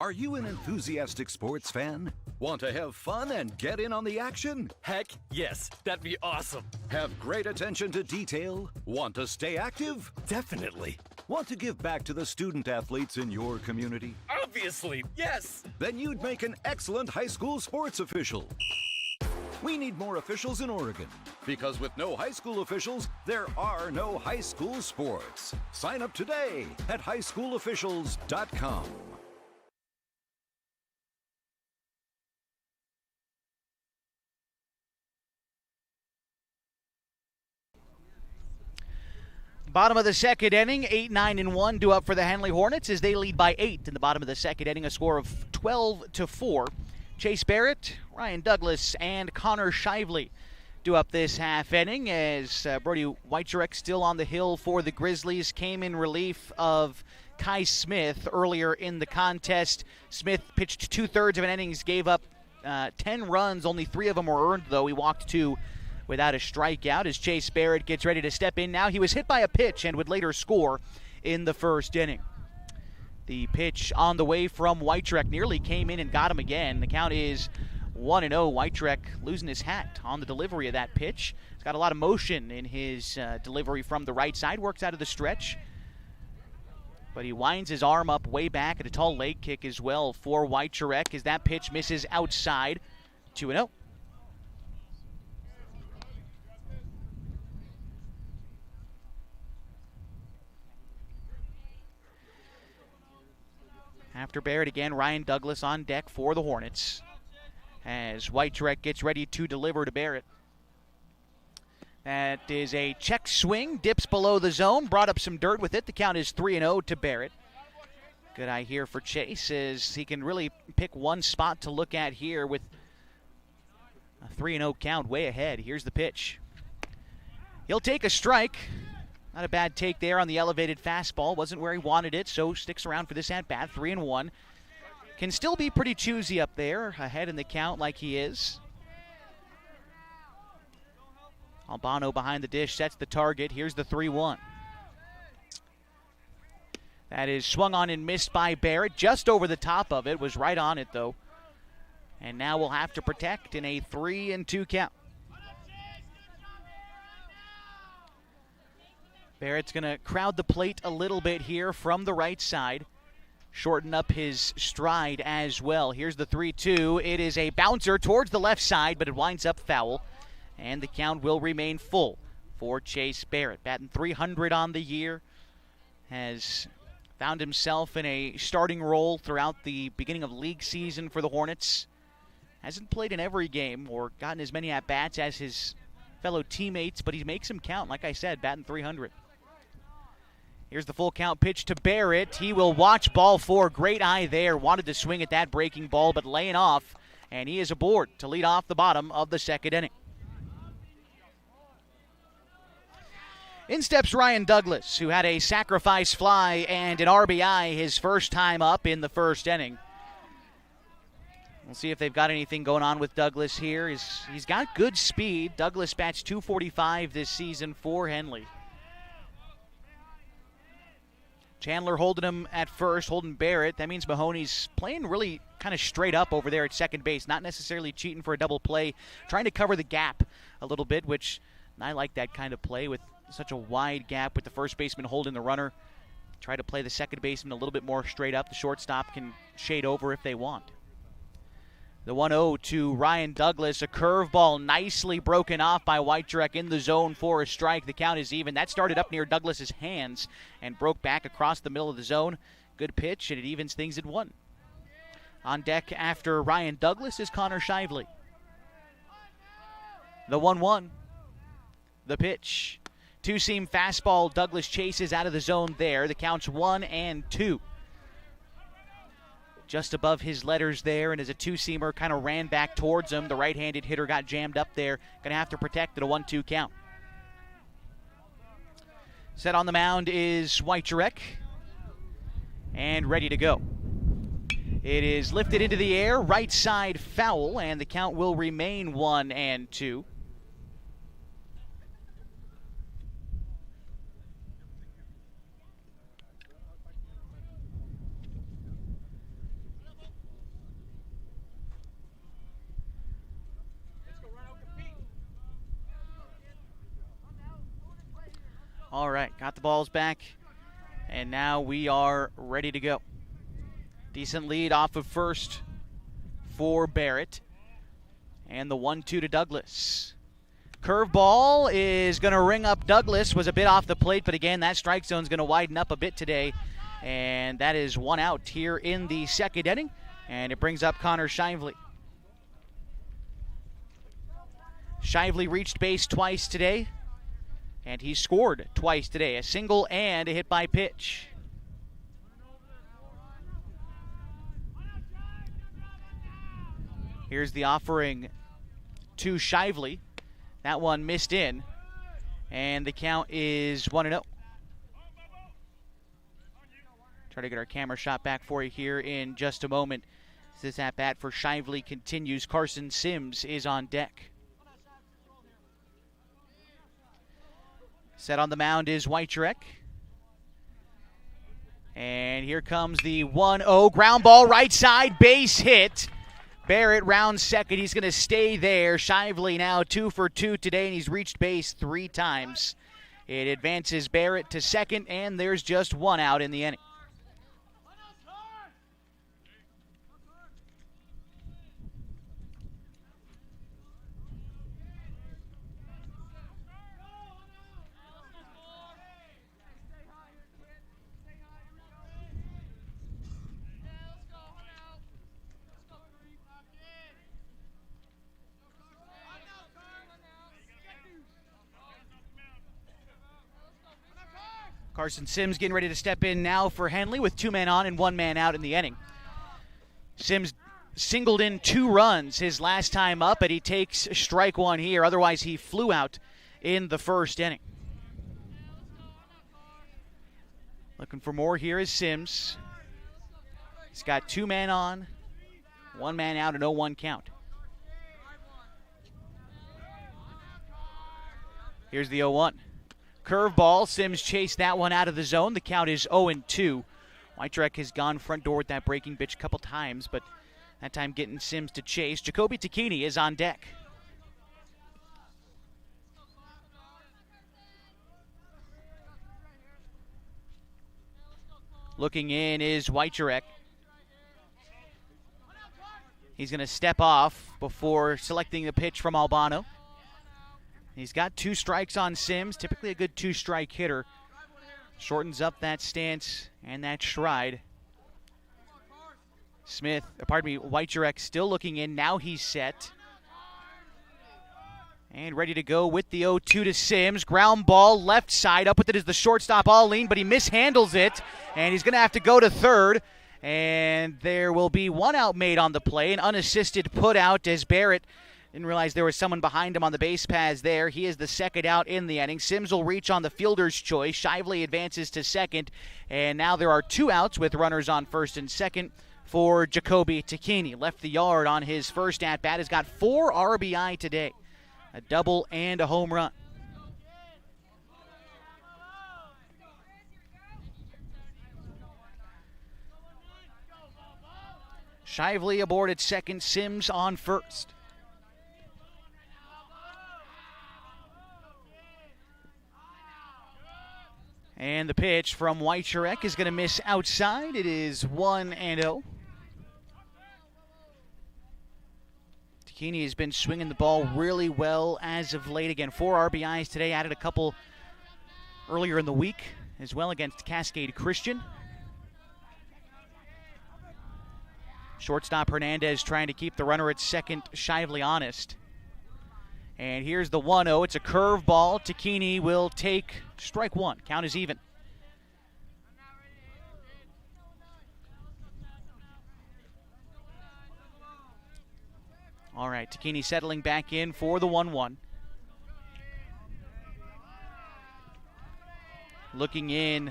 S13: Are you an enthusiastic sports fan? Want to have fun and get in on the action?
S14: Heck yes, that'd be awesome.
S13: Have great attention to detail? Want to stay active?
S14: Definitely.
S13: Want to give back to the student athletes in your community?
S14: Obviously, yes.
S13: Then you'd make an excellent high school sports official. We need more officials in Oregon, because with no high school officials, there are no high school sports. Sign up today at highschoolofficials.com.
S1: Bottom of the second inning, 8-9-1 due up for the Henley Hornets as they lead by 8 in the bottom of the second inning, a score of 12-4. Chase Barrett, Ryan Douglas, and Connor Shively do up this half inning as Brody Weicherek still on the hill for the Grizzlies, came in relief of Kai Smith earlier in the contest. Smith pitched 2/3 of an innings, gave up 10 runs, only 3 of them were earned though. He walked 2 without a strikeout as Chase Barrett gets ready to step in now. He was hit by a pitch and would later score in the first inning. The pitch on the way from Weicherek nearly came in and got him again. The count is 1-0. Weicherek losing his hat on the delivery of that pitch. He's got a lot of motion in his delivery from the right side, works out of the stretch. But he winds his arm up way back at a tall leg kick as well for Weicherek as that pitch misses outside. 2-0. After Barrett again, Ryan Douglas on deck for the Hornets as Weicherek gets ready to deliver to Barrett. That is a check swing, dips below the zone, brought up some dirt with it. The count is 3-0 to Barrett. Good eye here for Chase as he can really pick one spot to look at here with a 3-0 count way ahead. Here's the pitch. He'll take a strike. Not a bad take there on the elevated fastball. Wasn't where he wanted it, so sticks around for this at-bat. 3-1. Can still be pretty choosy up there, ahead in the count like he is. Albano behind the dish sets the target. Here's the 3-1. That is swung on and missed by Barrett. Just over the top of it. Was right on it, though. And now we'll have to protect in a 3-2 count. Barrett's going to crowd the plate a little bit here from the right side. Shorten up his stride as well. Here's the 3-2. It is a bouncer towards the left side, but it winds up foul. And the count will remain full for Chase Barrett. Batting .300 on the year. Has found himself in a starting role throughout the beginning of league season for the Hornets. Hasn't played in every game or gotten as many at-bats as his fellow teammates, but he makes them count. Like I said, batting .300. Here's the full count pitch to Barrett. He will watch ball 4. Great eye there. Wanted to swing at that breaking ball, but laying off. And he is aboard to lead off the bottom of the second inning. In steps Ryan Douglas, who had a sacrifice fly and an RBI his first time up in the first inning. We'll see if they've got anything going on with Douglas here. He's got good speed. Douglas bats .245 this season for Henley. Chandler holding him at first, holding Barrett. That means Mahoney's playing really kind of straight up over there at second base, not necessarily cheating for a double play, trying to cover the gap a little bit, which I like that kind of play with such a wide gap with the first baseman holding the runner. Try to play the second baseman a little bit more straight up. The shortstop can shade over if they want. The 1-0 to Ryan Douglas. A curveball nicely broken off by Weicherek in the zone for a strike. The count is even. That started up near Douglas's hands and broke back across the middle of the zone. Good pitch, and it evens things at 1. On deck after Ryan Douglas is Connor Shively. The 1-1. The pitch. Two-seam fastball. Douglas chases out of the zone there. The count's 1-2. just above his letters there, and as a two-seamer kind of ran back towards him, the right-handed hitter got jammed up there. Going to have to protect at a 1-2 count. Set on the mound is Wycherek, and ready to go. It is lifted into the air, right side foul, and the count will remain 1-2. All right, got the balls back, and now we are ready to go. Decent lead off of first for Barrett, and the 1-2 to Douglas. Curveball is going to ring up Douglas, was a bit off the plate, but again, that strike zone is going to widen up a bit today, and that is one out here in the second inning, and it brings up Connor Shively. Shively reached base twice today, and he scored twice today, a single and a hit by pitch. Here's the offering to Shively. That one missed in, and the count is 1-0. Try to get our camera shot back for you here in just a moment. This at-bat for Shively continues. Carson Sims is on deck. Set on the mound is Wycherek. And here comes the 1-0 ground ball, right side, base hit. Barrett rounds second. He's going to stay there. Shively now 2 for 2 today, and he's reached base 3 times. It advances Barrett to second, and there's just 1 out in the inning. Carson Sims getting ready to step in now for Henley with 2 men on and 1 man out in the inning. Sims singled in 2 runs his last time up, and he takes strike 1 here. Otherwise, he flew out in the first inning. Looking for more here is Sims. He's got 2 men on, 1 man out, and 0-1 count. Here's the 0-1. Curveball, Sims chased that one out of the zone. The count is 0-2. Wycherek has gone front door with that breaking pitch a couple times, but that time getting Sims to chase. Jacoby Tacchini is on deck. Looking in is Wycherek. He's going to step off before selecting the pitch from Albano. He's got 2 strikes on Sims, typically a good 2-strike hitter. Shortens up that stance and that stride. Wycherek still looking in. Now he's set. And ready to go with the 0-2 to Sims. Ground ball, left side. Up with it is the shortstop, Alleen, but he mishandles it. And he's going to have to go to third. And there will be 1 out made on the play. An unassisted put out as Barrett didn't realize there was someone behind him on the base paths there. He is the second out in the inning. Sims will reach on the fielder's choice. Shively advances to second. And now there are 2 outs with runners on first and second for Jacoby Tacchini. Left the yard on his first at-bat. Has got 4 RBI today. A double and a home run. Shively aboard at second. Sims on first. And the pitch from Wycherek is going to miss outside. It is 1-0. Tacchini has been swinging the ball really well as of late. Again, 4 RBIs today. Added a couple earlier in the week as well against Cascade Christian. Shortstop Hernandez trying to keep the runner at second, Shively honest. And here's the 1-0. It's a curveball. Tacchini will take strike 1. Count is even. All right, Takini settling back in for the 1-1. Looking in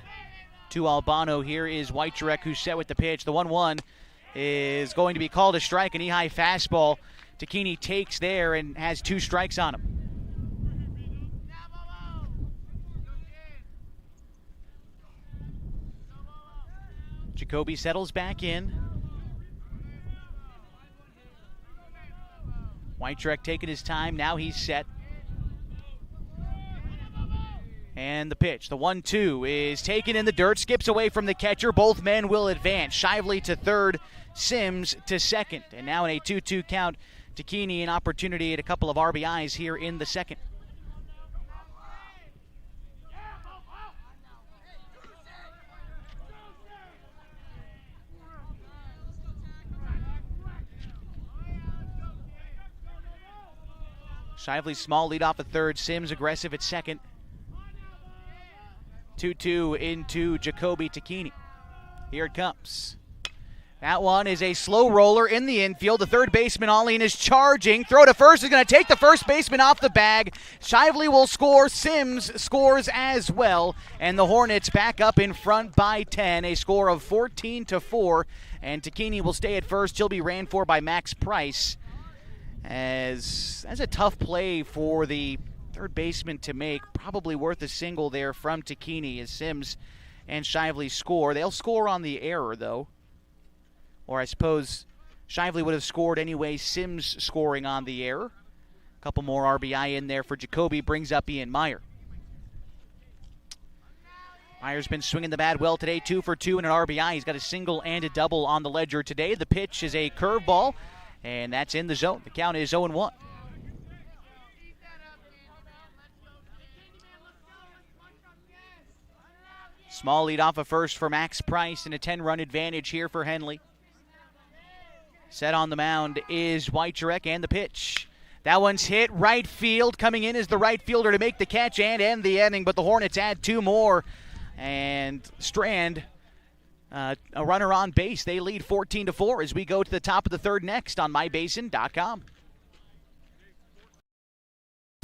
S1: to Albano. Here is Wojciech, who's set with the pitch. The 1-1 is going to be called a strike, an knee-high fastball. Takini takes there and has 2 strikes on him. Jacoby settles back in. Wojciech taking his time. Now he's set. And the pitch, the 1-2 is taken in the dirt, skips away from the catcher. Both men will advance. Shively to third, Sims to second. And now in a 2-2 count, Takini an opportunity at a couple of RBIs here in the second. Shively's small lead off at third, Sims aggressive at second. 2-2 into Jacoby Takini. Here it comes. That one is a slow roller in the infield. The third baseman, Allen, is charging. Throw to first is going to take the first baseman off the bag. Shively will score. Sims scores as well. And the Hornets back up in front by 10. A score of 14-4. And Takini will stay at first. He'll be ran for by Max Price. As that's a tough play for the third baseman to make. Probably worth a single there from Takini as Sims and Shively score. They'll score on the error, though. Or I suppose Shively would have scored anyway, Sims scoring on the error. A couple more RBI in there for Jacoby, brings up Ian Meyer. Meyer's been swinging the bat well today, 2 for 2 and an RBI. He's got a single and a double on the ledger today. The pitch is a curveball, and that's in the zone. The count is 0-1. Small lead off of first for Max Price and a 10-run advantage here for Henley. Set on the mound is Wojciech, and the pitch. That one's hit right field. Coming in is the right fielder to make the catch and end the inning, but the Hornets add 2 more. And Strand, a runner on base. They lead 14-4 as we go to the top of the third next on mybasin.com.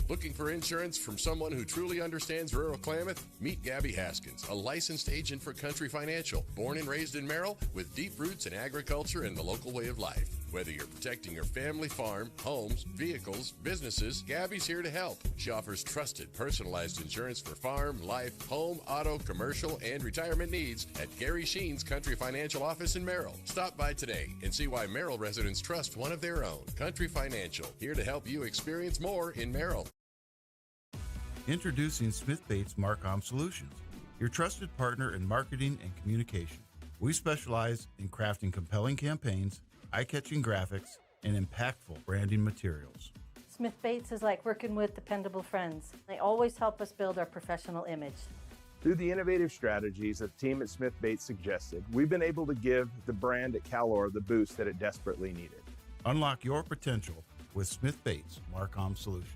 S15: Looking for insurance from someone who truly understands rural Klamath? Meet Gabby Haskins, a licensed agent for Country Financial, born and raised in Merrill, with deep roots in agriculture and the local way of life. Whether you're protecting your family farm, homes, vehicles, businesses, Gabby's here to help. She offers trusted, personalized insurance for farm, life, home, auto, commercial, and retirement needs at Gary Sheen's Country Financial office in Merrill. Stop by today and see why Merrill residents trust one of their own. Country Financial, here to help you experience more in Merrill.
S5: Introducing Smith Bates Marcom Solutions, your trusted partner in marketing and communication. We specialize in crafting compelling campaigns, eye-catching graphics, and impactful branding materials.
S6: Smith Bates is like working with dependable friends. They always help us build our professional image.
S7: Through the innovative strategies that the team at Smith Bates suggested, we've been able to give the brand at Calor the boost that it desperately needed.
S5: Unlock your potential with Smith Bates Marcom Solutions.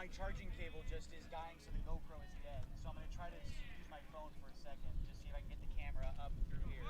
S1: my charging cable just is dying, so the GoPro is dead. So I'm going to try to use my phone for a second to see if I can get the camera up through here.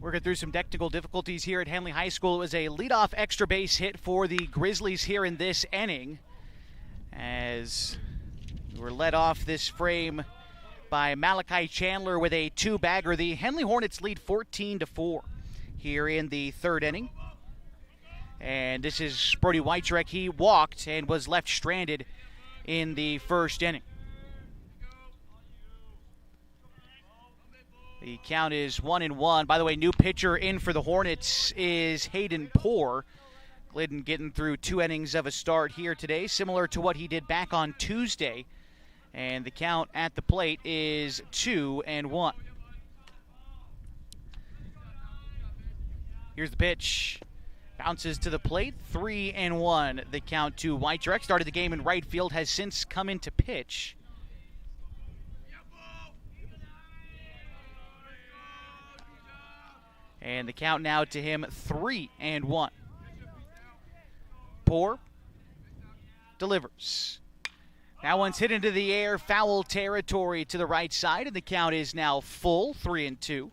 S1: Working through some technical difficulties here at Henley High School. It was a leadoff extra base hit for the Grizzlies here in this inning, as we were led off this frame by Malachi Chandler with a two-bagger. The Henley Hornets lead 14-4 here in the third inning. And this is Brody Weitrek. He walked and was left stranded in the first inning. The count is 1-1. By the way, new pitcher in for the Hornets is Hayden Poor. Glidden getting through 2 innings of a start here today, similar to what he did back on Tuesday. And the count at the plate is 2-1. Here's the pitch. Bounces to the plate, 3-1. The count to Weitrek. Started the game in right field, has since come into pitch. And the count now to him, 3-1. Poor delivers. That one's hit into the air, foul territory to the right side, and the count is now full, 3-2.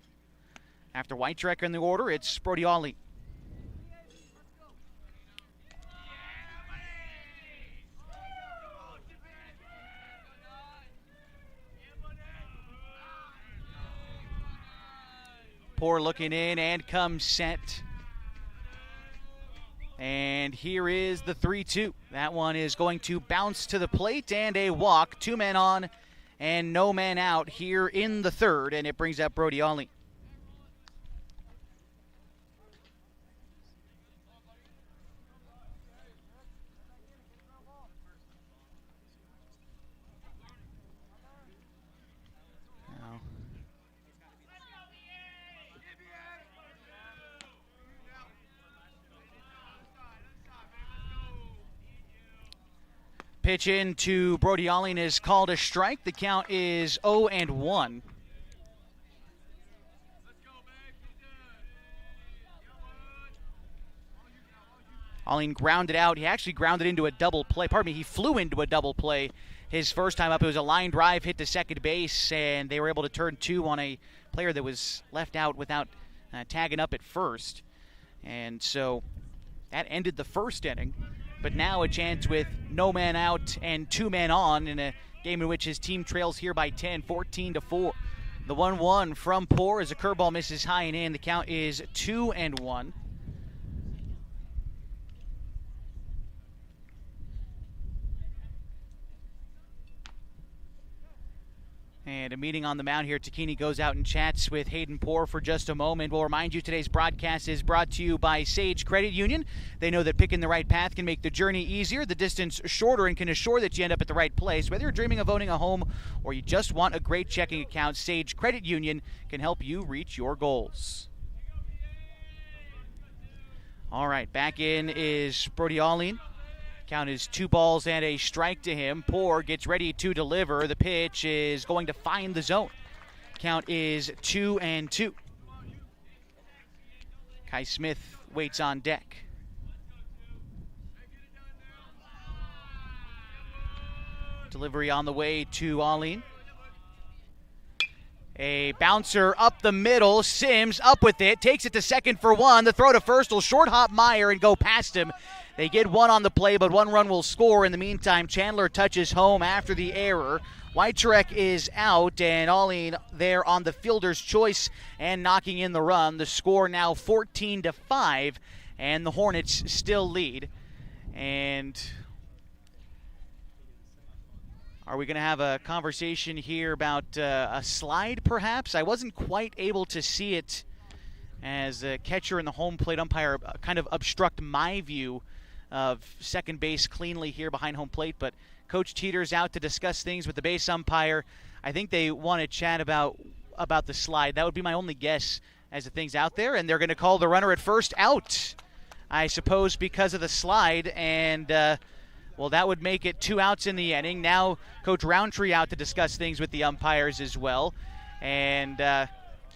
S1: After Weitrek in the order, it's Brody Ollie. Poor looking in and comes set. And here is the 3-2. That one is going to bounce to the plate and a walk. 2 men on and no man out here in the third, and it brings up Brody Ollie. Pitch in to Brody Ollie is called a strike. The count is 0-1. Ollie grounded out. He actually grounded into a double play. Pardon me, he flew into a double play his first time up. It was a line drive hit to second base, and they were able to turn 2 on a player that was left out without tagging up at first. And so that ended the first inning. But now a chance with no man out and 2 men on in a game in which his team trails here by 10, 14-4. The 1-1 from Poor as a curveball misses high and in. The count is 2-1. And a meeting on the mound here. Takini goes out and chats with Hayden Poor for just a moment. We'll remind you today's broadcast is brought to you by Sage Credit Union. They know that picking the right path can make the journey easier, the distance shorter, and can assure that you end up at the right place. Whether you're dreaming of owning a home or you just want a great checking account, Sage Credit Union can help you reach your goals. All right, back in is Brody Ollie. Count is 2 balls and a strike to him. Poor gets ready to deliver. The pitch is going to find the zone. Count is 2-2. Kai Smith waits on deck. Delivery on the way to Ollie. A bouncer up the middle. Sims up with it. Takes it to second for 1. The throw to first will short hop Meyer and go past him. They get 1 on the play, but 1 run will score. In the meantime, Chandler touches home after the error. Weitrek is out, and Ollie there on the fielder's choice and knocking in the run. The score now 14-5, and the Hornets still lead. And are we going to have a conversation here about a slide, perhaps? I wasn't quite able to see it as the catcher and the home plate umpire kind of obstruct my view of second base cleanly here behind home plate, but Coach Teeter's out to discuss things with the base umpire. I think they want to chat about the slide. That would be my only guess as the thing's out there, and they're going to call the runner at first out, I suppose, because of the slide, and well, that would make it 2 outs in the inning. Now Coach Roundtree out to discuss things with the umpires as well, and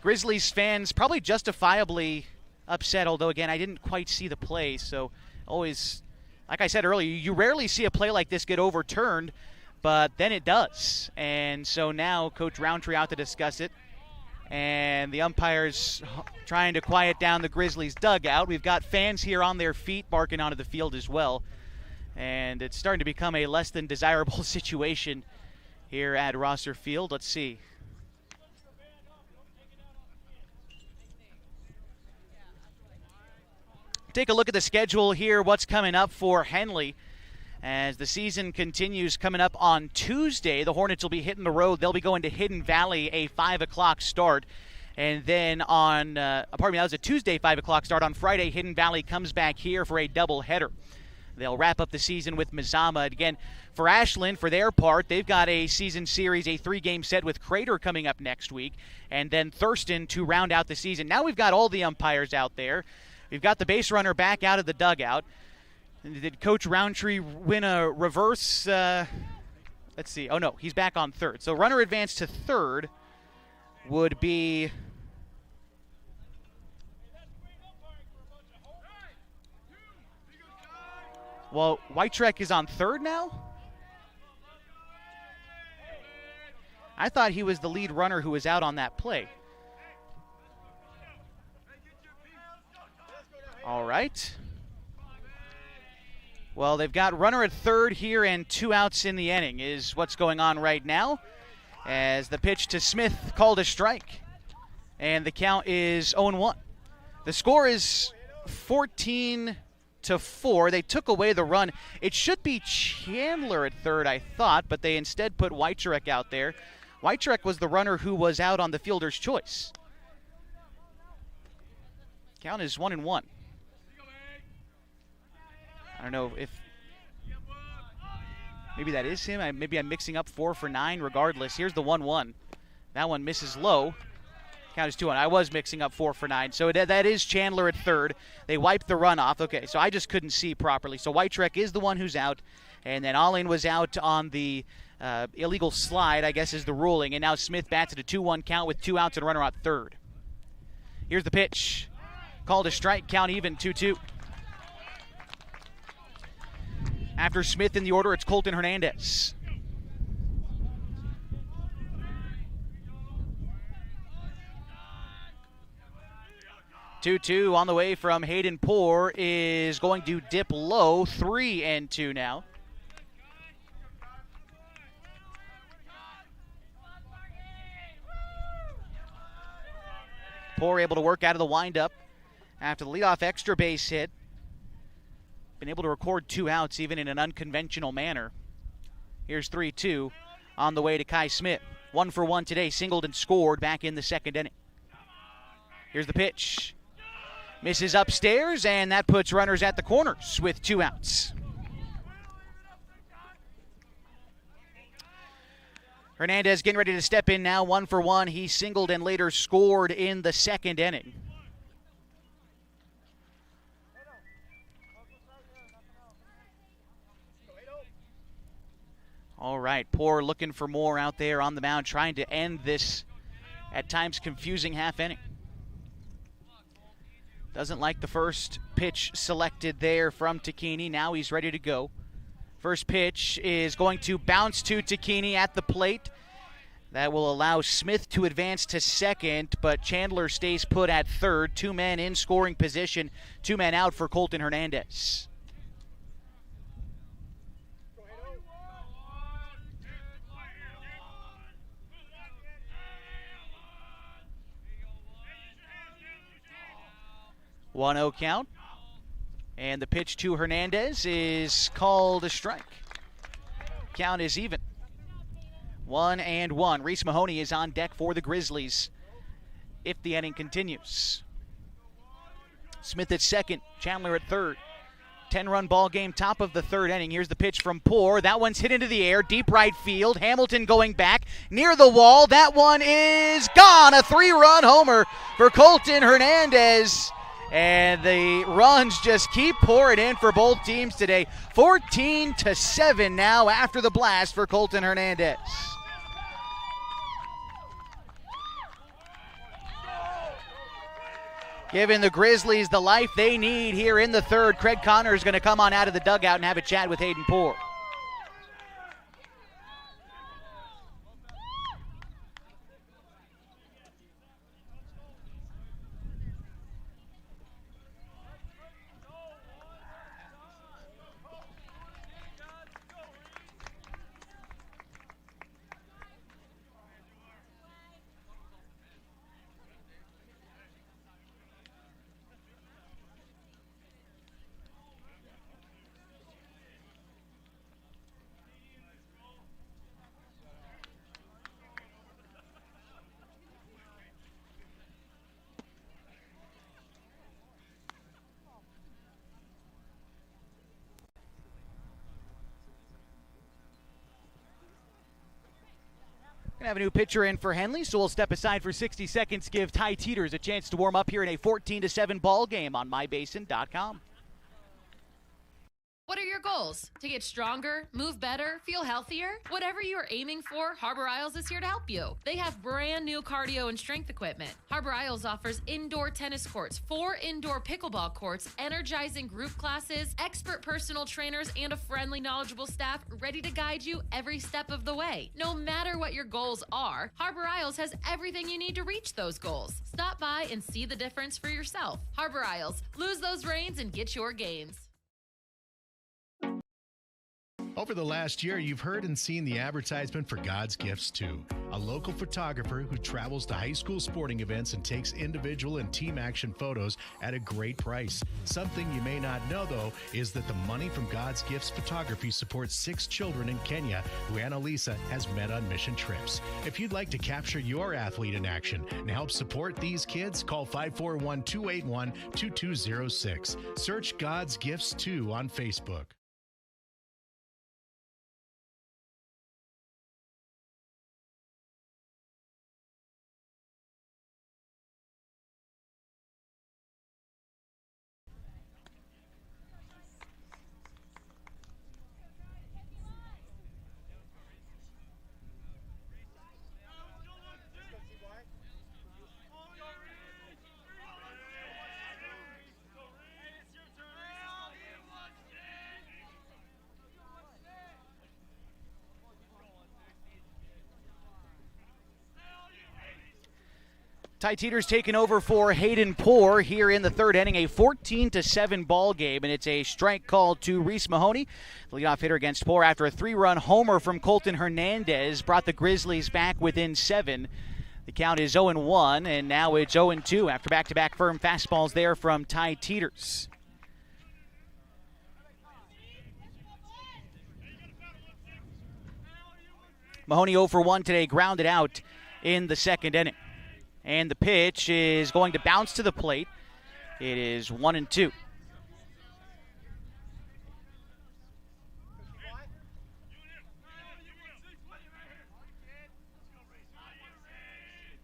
S1: Grizzlies fans probably justifiably upset, although, again, I didn't quite see the play, so always, like I said earlier, you rarely see a play like this get overturned, but then it does. And so now Coach Roundtree out to discuss it, and the umpires trying to quiet down the Grizzlies dugout. We've got fans here on their feet barking onto the field as well, and it's starting to become a less than desirable situation here at Rosser Field. Let's see. Take a look at the schedule here, what's coming up for Henley as the season continues. Coming up on Tuesday, the Hornets will be hitting the road. They'll be going to Hidden Valley, a 5 o'clock start. And then on, that was a Tuesday 5 o'clock start. On Friday, Hidden Valley comes back here for a doubleheader. They'll wrap up the season with Mazama. Again, for Ashland, for their part, they've got a season series, a 3-game set with Crater coming up next week, and then Thurston to round out the season. Now we've got all the umpires out there. We've got the base runner back out of the dugout. Did Coach Roundtree win a reverse? Let's see. Oh, no, he's back on third. So runner advanced to third would be... Well, Whitetrek is on third now? I thought he was the lead runner who was out on that play. All right. Well, they've got runner at third here and 2 outs in the inning is what's going on right now, as the pitch to Smith called a strike, and the count is 0-1. The score is 14-4. They took away the run. It should be Chandler at third, I thought, but they instead put Whitetrek out there. Whitetrek was the runner who was out on the fielder's choice. Count is 1-1. I don't know if maybe that is him. Maybe I'm mixing up 4 for 9. Regardless, here's the 1-1. That one misses low. Count is 2-1. I was mixing up 4 for 9. So that is Chandler at third. They wiped the run off. Okay, so I just couldn't see properly. So Whitetrek is the one who's out. And then Allin was out on the illegal slide, I guess is the ruling. And now Smith bats at a 2-1 count with 2 outs and a runner out third. Here's the pitch. Called a strike, count even, 2-2. After Smith in the order, it's Colton Hernandez. Two on the way from Hayden Poor is going to dip low. 3-2 now. Poor able to work out of the windup after the leadoff extra base hit. Been able to record 2 outs even in an unconventional manner. Here's 3-2 on the way to Kai Smith. 1 for 1 today, singled and scored back in the second inning. Here's the pitch. Misses upstairs, and that puts runners at the corners with 2 outs. Hernandez getting ready to step in now, 1 for 1. He singled and later scored in the second inning. All right, Poor looking for more out there on the mound, trying to end this at times confusing half inning. Doesn't like the first pitch selected there from Tacchini. Now he's ready to go. First pitch is going to bounce to Tacchini at the plate. That will allow Smith to advance to second, but Chandler stays put at third. 2 men in scoring position, 2 men out for Colton Hernandez. One 0 count. And the pitch to Hernandez is called a strike. Count is even. 1-1. Reese Mahoney is on deck for the Grizzlies if the inning continues. Smith at second, Chandler at third. 10-run ball game, top of the third inning. Here's the pitch from Poor. That one's hit into the air, deep right field. Hamilton going back near the wall. That one is gone. A 3-run homer for Colton Hernandez. And the runs just keep pouring in for both teams today. 14-7 now after the blast for Colton Hernandez. Giving the Grizzlies the life they need here in the third. Craig Connor is going to come on out of the dugout and have a chat with Hayden Poor. Gonna have a new pitcher in for Henley, so we'll step aside for 60 seconds, give Ty Teeters a chance to warm up here in a 14-7 ball game on mybasin.com.
S16: What are your goals? To get stronger, move better, feel healthier? Whatever you are aiming for, Harbor Isles is here to help you. They have brand new cardio and strength equipment. Harbor Isles offers indoor tennis courts, 4 indoor pickleball courts, energizing group classes, expert personal trainers, and a friendly, knowledgeable staff ready to guide you every step of the way. No matter what your goals are, Harbor Isles has everything you need to reach those goals. Stop by and see the difference for yourself. Harbor Isles, lose those reins and get your gains.
S17: Over the last year, you've heard and seen the advertisement for God's Gifts 2, a local photographer who travels to high school sporting events and takes individual and team action photos at a great price. Something you may not know, though, is that the money from God's Gifts Photography supports 6 children in Kenya who Annalisa has met on mission trips. If you'd like to capture your athlete in action and help support these kids, call 541-281-2206. Search God's Gifts 2 on Facebook.
S1: Ty Teeters taking over for Hayden Poor here in the third inning, a 14-7 ball game, and it's a strike call to Reese Mahoney, the leadoff hitter against Poor after a 3-run homer from Colton Hernandez brought the Grizzlies back within 7. The count is 0-1, and now it's 0-2 after back-to-back firm fastballs there from Ty Teeters. Mahoney 0 for 1 today, grounded out in the second inning. And the pitch is going to bounce to the plate. It is 1-2.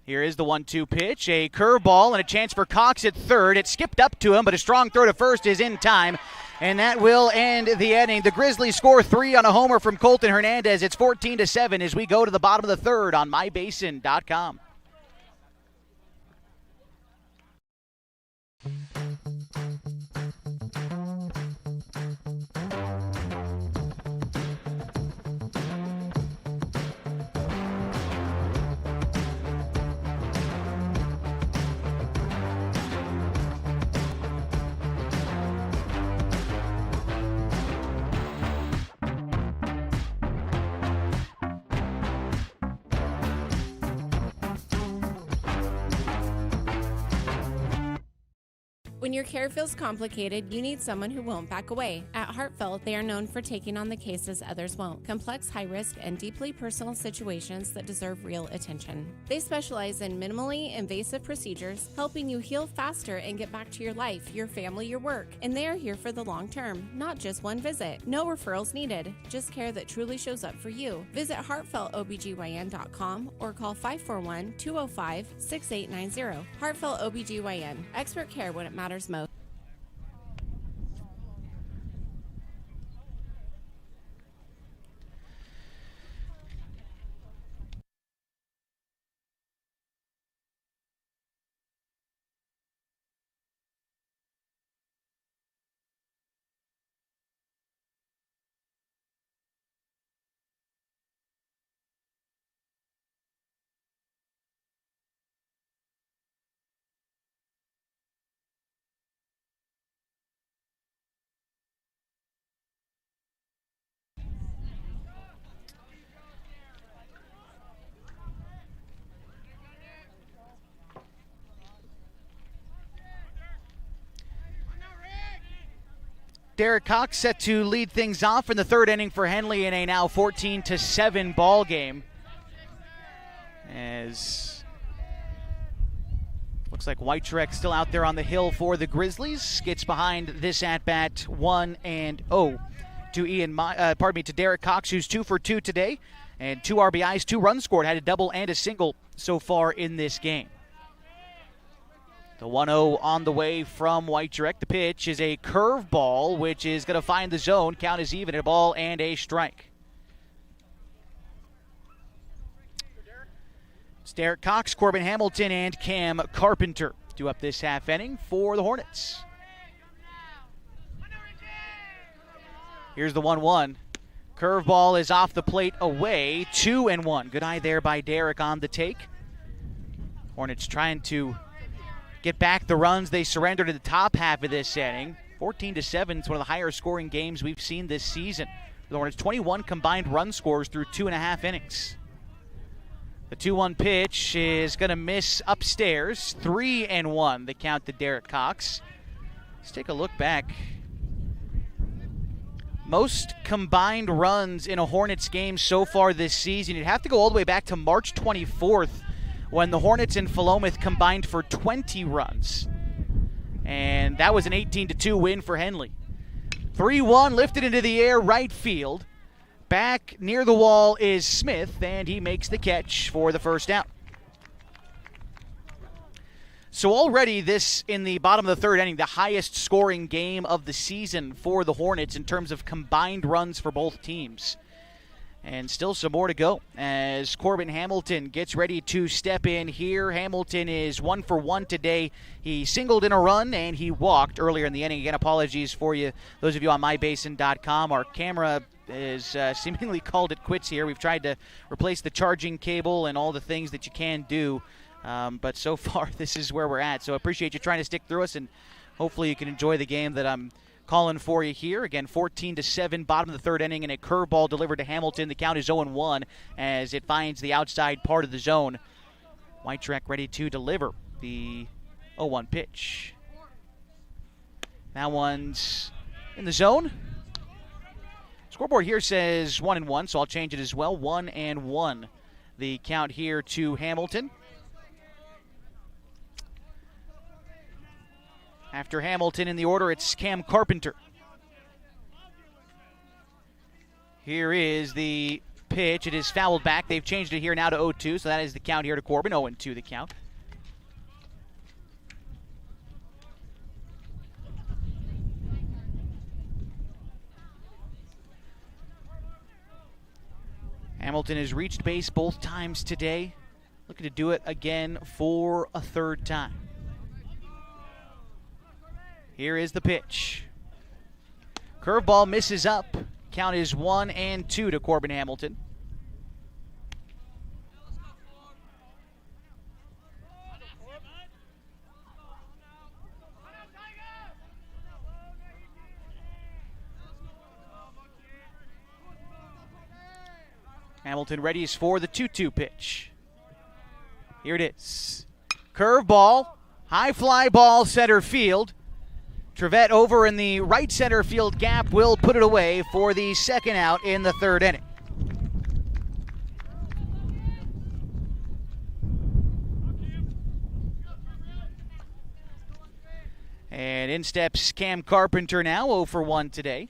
S1: Here is the 1-2 pitch, a curveball and a chance for Cox at third. It skipped up to him, but a strong throw to first is in time. And that will end the inning. The Grizzlies score 3 on a homer from Colton Hernandez. It's 14-7 as we go to the bottom of the third on mybasin.com.
S18: When your care feels complicated, you need someone who won't back away. At Heartfelt, they are known for taking on the cases others won't. Complex, high-risk, and deeply personal situations that deserve real attention. They specialize in minimally invasive procedures, helping you heal faster and get back to your life, your family, your work. And they are here for the long term, not just one visit. No referrals needed, just care that truly shows up for you. Visit heartfeltobgyn.com or call 541-205-6890. Heartfelt OBGYN. Expert care when it matters most.
S1: Derek Cox set to lead things off in the third inning for Henley in a now 14-7 ball game. As looks like Whitetrek still out there on the hill for the Grizzlies. Gets behind this at-bat 1-0 to Derek Cox, who's 2 for 2 today. And 2 RBIs, 2 runs scored, had a double and a single so far in this game. The 1-0 on the way from Whitetrek. The pitch is a curveball, which is going to find the zone. Count is even, a ball and a strike. It's Derek Cox, Corbin Hamilton, and Cam Carpenter do up this half inning for the Hornets. Here's the 1-1. Curveball is off the plate away. 2-1. Good eye there by Derek on the take. Hornets trying to get back the runs they surrendered in the top half of this inning. 14-7 is one of the higher scoring games we've seen this season. The Hornets 21 combined run scores through 2.5 innings. The 2-1 pitch is going to miss upstairs. 3-1 the count to Derek Cox. Let's take a look back. Most combined runs in a Hornets game so far this season, you'd have to go all the way back to March 24th when the Hornets and Philomath combined for 20 runs. And that was an 18-2 win for Henley. 3-1 lifted into the air, right field. Back near the wall is Smith, and he makes the catch for the first out. So already this, in the bottom of the third inning, the highest scoring game of the season for the Hornets in terms of combined runs for both teams. And still some more to go as Corbin Hamilton gets ready to step in here. Hamilton is 1 for 1 today. He singled in a run and he walked earlier in the inning. Again, apologies for you, those of you on mybasin.com. Our camera is seemingly called it quits here. We've tried to replace the charging cable and all the things that you can do. But so far, this is where we're at. So I appreciate you trying to stick through us, and hopefully you can enjoy the game that I'm calling for you here. Again, 14-7, bottom of the third inning, and a curveball delivered to Hamilton. The count is 0-1 as it finds the outside part of the zone. Whitetrek ready to deliver the 0-1 pitch. That one's in the zone. Scoreboard here says 1-1, so I'll change it as well. 1-1. The count here to Hamilton. After Hamilton in the order, it's Cam Carpenter. Here is the pitch. It is fouled back. They've changed it here now to 0-2, so that is the count here to Corbin. 0-2 the count. Hamilton has reached base both times today. Looking to do it again for a third time. Here is the pitch. Curveball misses up. Count is 1-2 to Corbin Hamilton. Hamilton readies for the 2-2 pitch. Here it is. Curveball, high fly ball, center field. Trevette over in the right center field gap will put it away for the second out in the third inning. And in steps Cam Carpenter now, 0 for 1 today.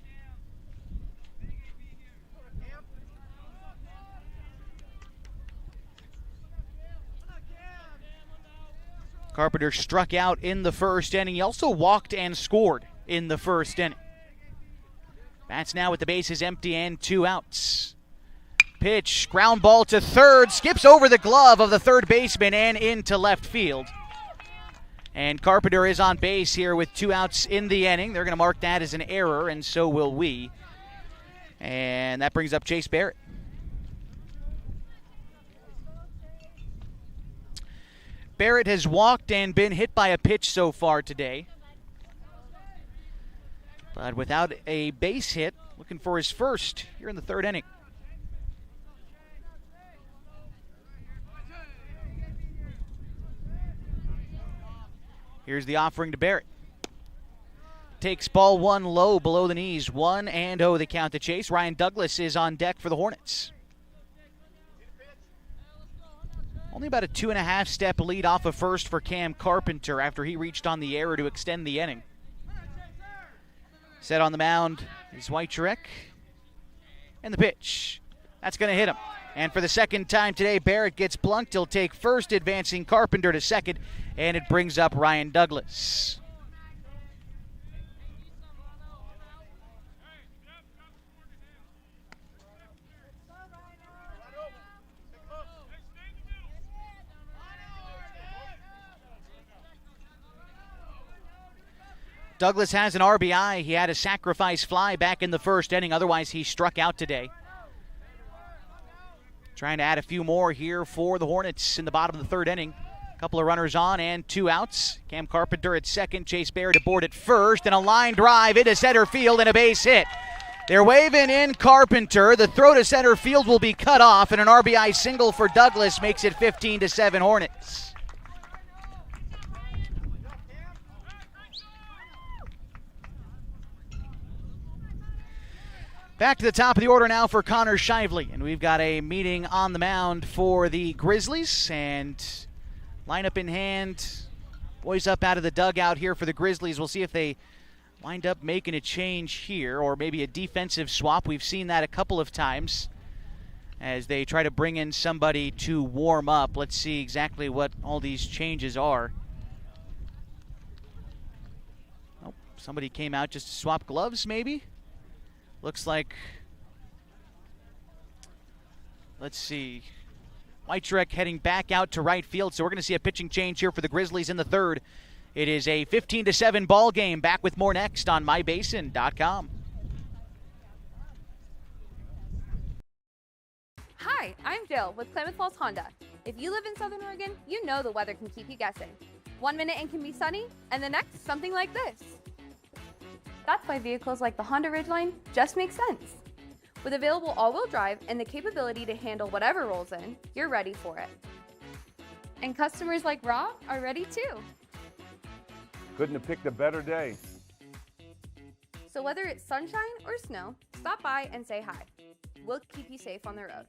S1: Carpenter struck out in the first inning. He also walked and scored in the first inning. Bats now with the bases empty and 2 outs. Pitch, ground ball to third, skips over the glove of the third baseman and into left field. And Carpenter is on base here with 2 outs in the inning. They're going to mark that as an error, and so will we. And that brings up Chase Barrett. Barrett has walked and been hit by a pitch so far today. But without a base hit, looking for his first here in the third inning. Here's the offering to Barrett. Takes ball 1 low below the knees. 1-0 the count to Chase. Ryan Douglas is on deck for the Hornets. Only about a 2.5 step lead off of first for Cam Carpenter after he reached on the error to extend the inning. Set on the mound is Wycherek. And the pitch. That's going to hit him. And for the second time today, Barrett gets blunked. He'll take first, advancing Carpenter to second, and it brings up Ryan Douglas. Douglas has an RBI. He had a sacrifice fly back in the first inning. Otherwise, he struck out today. Trying to add a few more here for the Hornets in the bottom of the third inning. A couple of runners on and 2 outs. Cam Carpenter at second, Chase Barrett aboard at first, and a line drive into center field and a base hit. They're waving in Carpenter. The throw to center field will be cut off, and an RBI single for Douglas makes it 15-7 Hornets. Back to the top of the order now for Connor Shively, and we've got a meeting on the mound for the Grizzlies, and lineup in hand. Boys up out of the dugout here for the Grizzlies. We'll see if they wind up making a change here, or maybe a defensive swap. We've seen that a couple of times as they try to bring in somebody to warm up. Let's see exactly what all these changes are. Oh, somebody came out just to swap gloves, maybe? Looks like, let's see, Wycherek heading back out to right field, so we're going to see a pitching change here for the Grizzlies in the third. It is a 15-7 ball game. Back with more next on mybasin.com.
S19: Hi, I'm Jill with Klamath Falls Honda. If you live in Southern Oregon, you know the weather can keep you guessing. 1 minute it can be sunny, and the next, something like this. That's why vehicles like the Honda Ridgeline just make sense. With available all-wheel drive and the capability to handle whatever rolls in, you're ready for it. And customers like Rob are ready too.
S7: Couldn't have picked a better day.
S19: So whether it's sunshine or snow, stop by and say hi. We'll keep you safe on the road.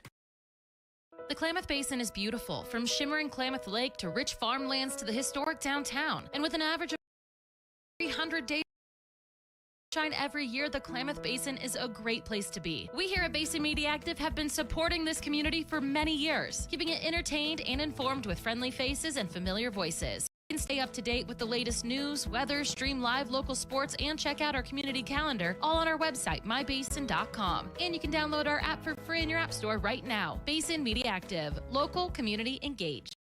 S16: The Klamath Basin is beautiful, from shimmering Klamath Lake to rich farmlands to the historic downtown. And with an average of 300 days shine every year, the Klamath Basin is a great place to be. We here at Basin Media Active have been supporting this community for many years, keeping it entertained and informed with friendly faces and familiar voices. You can stay up to date with the latest news, weather, stream live local sports, and check out our community calendar, all on our website, mybasin.com. And you can download our app for free in your app store right now. Basin Media Active, local, community, engaged.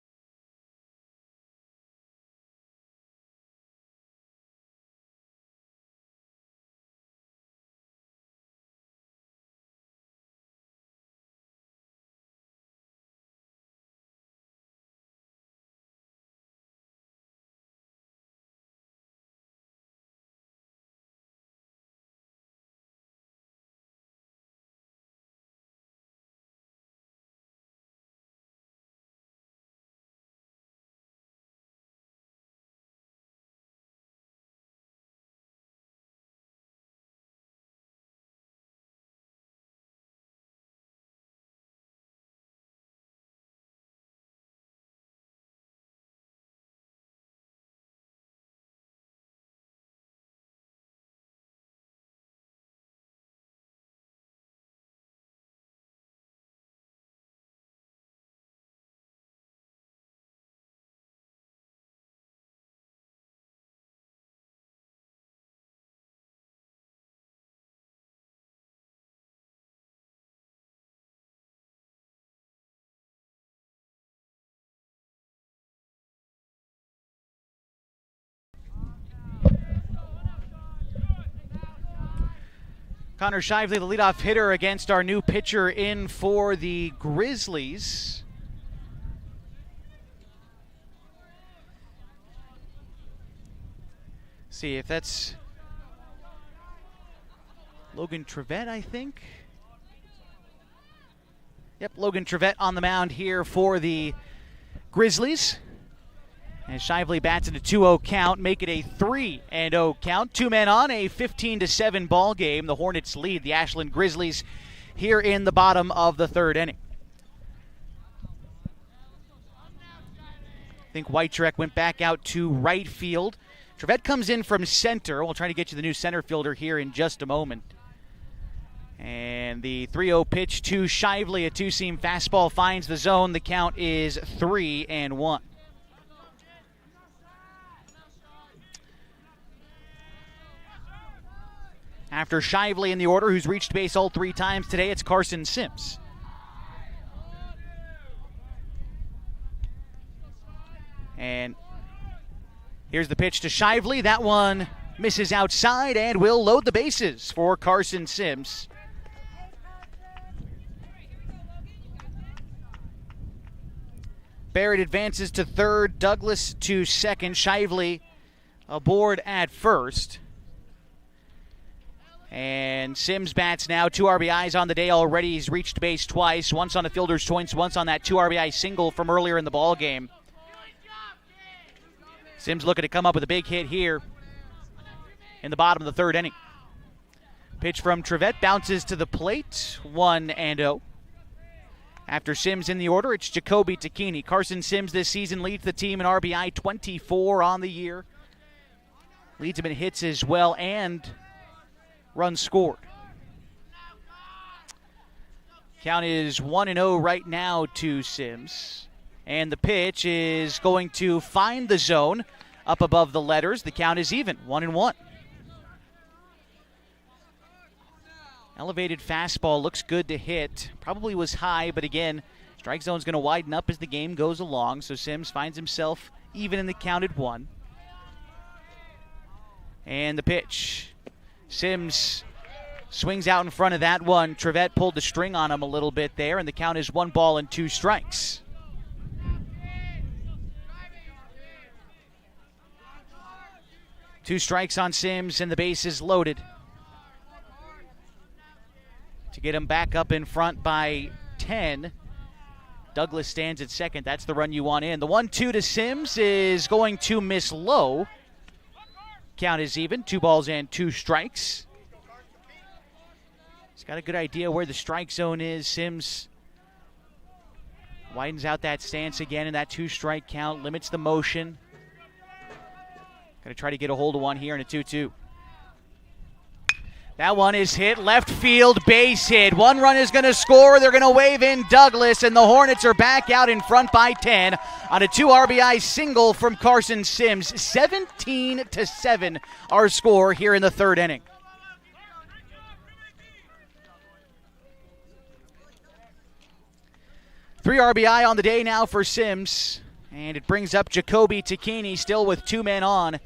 S1: Connor Shively, the leadoff hitter against our new pitcher in for the Grizzlies. See if that's Logan Trevette, I think. Yep, Logan Trevette on the mound here for the Grizzlies. And Shively bats in a 2-0 count, make it a 3-0 count. 2 men on, a 15-7 ball game. The Hornets lead the Ashland Grizzlies here in the bottom of the third inning. I think Whitetrek went back out to right field. Trevette comes in from center. We'll try to get you the new center fielder here in just a moment. And the 3-0 pitch to Shively, a two-seam fastball finds the zone. The count is 3-1. After Shively in the order, who's reached base all 3 times today, it's Carson Sims. And here's the pitch to Shively. That one misses outside and will load the bases for Carson Sims. Barrett advances to third, Douglas to second, Shively aboard at first. And Sims bats now, 2 RBIs on the day already. He's reached base twice, once on a fielder's choice, once on that 2 RBI single from earlier in the ball game. Sims looking to come up with a big hit here in the bottom of the third inning. Pitch from Trevette bounces to the plate, 1-0. After Sims in the order, it's Jacoby Takini. Carson Sims this season leads the team in RBI, 24 on the year. Leads him in hits as well and runs scored. Count is 1-0 right now to Sims. And the pitch is going to find the zone up above the letters. The count is even, 1-1. Elevated fastball looks good to hit. Probably was high, but again, strike zone's going to widen up as the game goes along. So Sims finds himself even in the count at 1. And the pitch. Sims swings out in front of that one. Trevette pulled the string on him a little bit there, and the count is 1 ball and 2 strikes. Two strikes on Sims, and the base is loaded. To get him back up in front by 10. Douglas stands at second. That's the run you want in. The 1-2 to Sims is going to miss low. Count is even, 2 balls and 2 strikes. He's got a good idea where the strike zone is. Sims widens out that stance again, and that 2-strike count limits the motion. Going to try to get a hold of one here in a 2-2. That one is hit, left field, base hit. 1 run is going to score. They're going to wave in Douglas, and the Hornets are back out in front by 10 on a 2 RBI single from Carson Sims. 17-7 our score here in the third inning. Three RBI on the day now for Sims, and it brings up Jacoby Takini still with 2 men on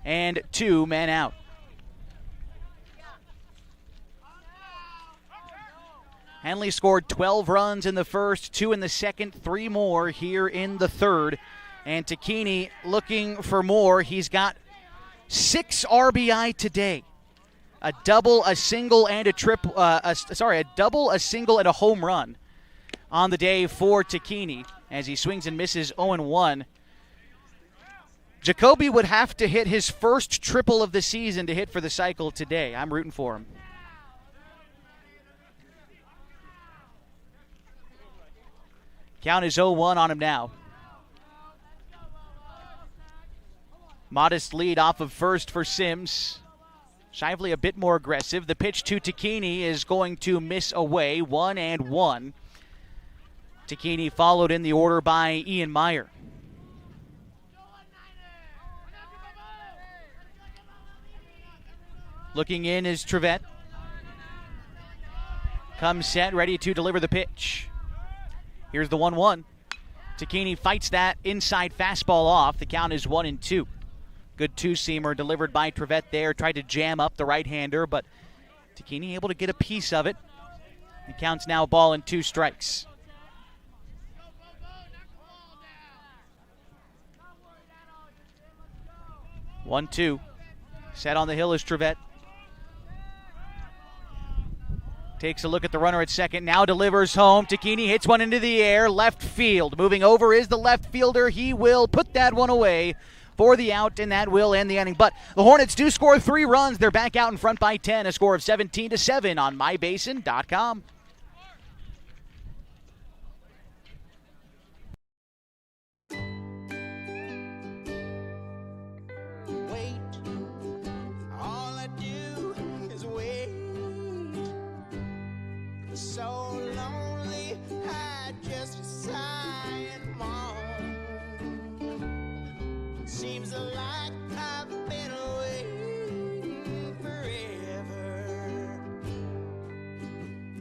S1: and 2 men out. Henley scored 12 runs in the first, 2 in the second, 3 more here in the third. And Takini looking for more. He's got 6 RBI today. A double, a single, and a double, a single, and a home run on the day for Takini as he swings and misses 0-1. Jacoby would have to hit his first triple of the season to hit for the cycle today. I'm rooting for him. Count is 0-1 on him now. Modest lead off of first for Sims. Shively a bit more aggressive. The pitch to Takini is going to miss away. 1-1. Takini followed in the order by Ian Meyer. Looking in is Trevette. Comes set, ready to deliver the pitch. Here's the 1-1. Takini fights that inside fastball off. The count is 1-2. Good 2-seamer delivered by Trevette there. Tried to jam up the right-hander, but Takini able to get a piece of it. It counts now ball and 2 strikes. 1-2. Set on the hill is Trevette. Takes a look at the runner at second, now delivers home. Takini hits one into the air, left field. Moving over is the left fielder. He will put that one away for the out, and that will end the inning. But the Hornets do score 3 runs. They're back out in front by 10, a score of 17-7 on mybasin.com.
S8: So lonely, I just sigh and moan. Seems like I've been waiting forever,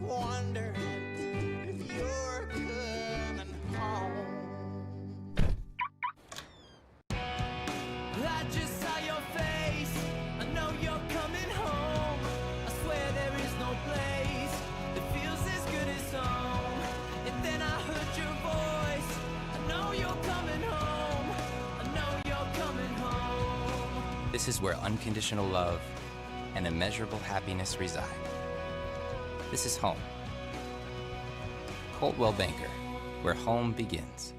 S8: wondering if you're coming home. I just saw your face, I know you're coming home. I swear there is no place and then I heard your voice. I know you're coming home. I know you're coming home.
S9: This is where unconditional love and immeasurable happiness reside. This is home. Coldwell Banker, where home begins.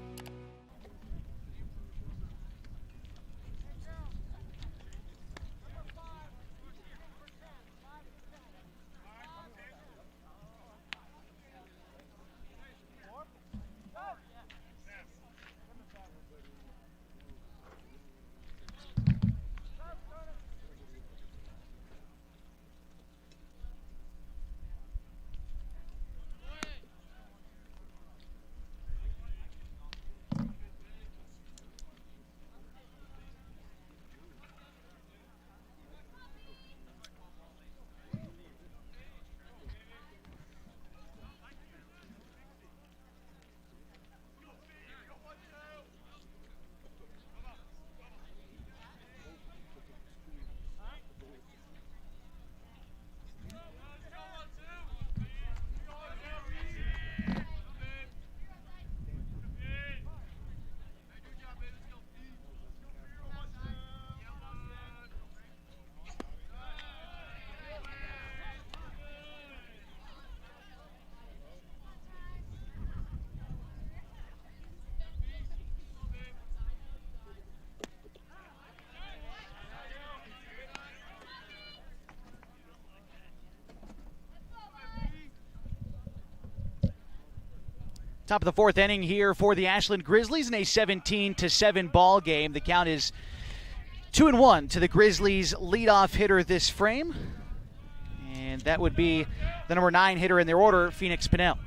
S1: Top of the 4th inning here for the Ashland Grizzlies in a 17-7 ball game. The count is 2-1 to the Grizzlies' leadoff hitter this frame. And that would be the number 9 hitter in their order, Phoenix Pinnell.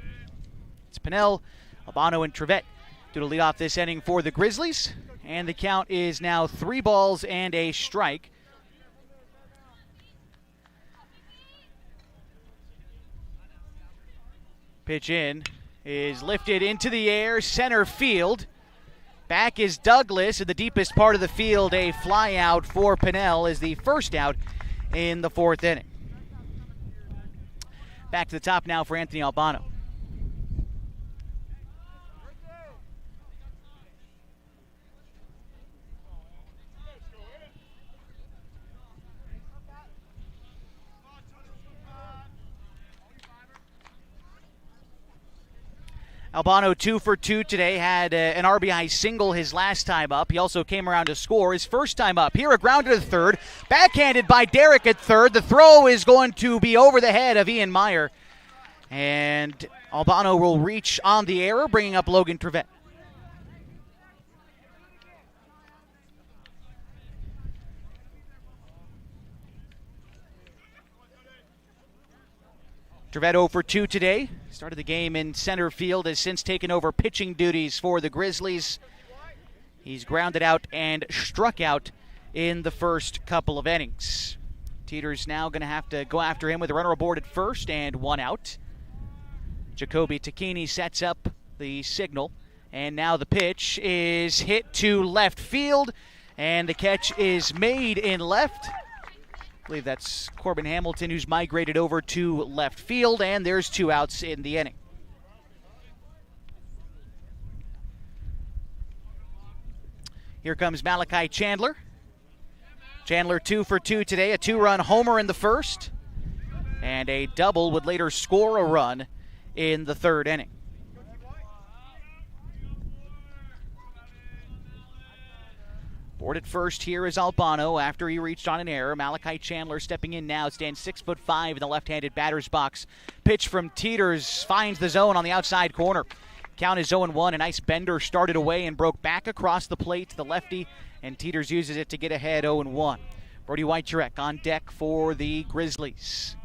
S1: It's Pinnell, Albano, and Trevette due to lead off this inning for the Grizzlies. And the count is now 3 balls and a strike. Pitch in is lifted into the air, center field. Back is Douglas in the deepest part of the field. A fly out for Pinnell is the first out in the 4th inning. Back to the top now for Anthony Albano. Albano 2 for 2 today, had an RBI single his last time up. He also came around to score his first time up. Here a grounder to third, backhanded by Derek at third. The throw is going to be over the head of Ian Meyer. And Albano will reach on the error, bringing up Logan Trevette. Trevette 0 for 2 today. Started the game in center field, has since taken over pitching duties for the Grizzlies. He's grounded out and struck out in the first couple of innings. Teeter's now going to have to go after him with a runner aboard at first and 1 out. Jacoby Takini sets up the signal, and now the pitch is hit to left field, and the catch is made in left I believe that's Corbin Hamilton, who's migrated over to left field, and there's 2 outs in the inning. Here comes Malachi Chandler. Chandler 2 for 2 today, a 2-run homer in the first, and a double would later score a run in the 3rd inning. Board at first here is Albano after he reached on an error. Malachi Chandler stepping in now, stands 6'5" in the left-handed batter's box. Pitch from Teeters finds the zone on the outside corner. Count is 0-1. A nice bender started away and broke back across the plate to the lefty, and Teeters uses it to get ahead 0-1. Brody Weichurek on deck for the Grizzlies.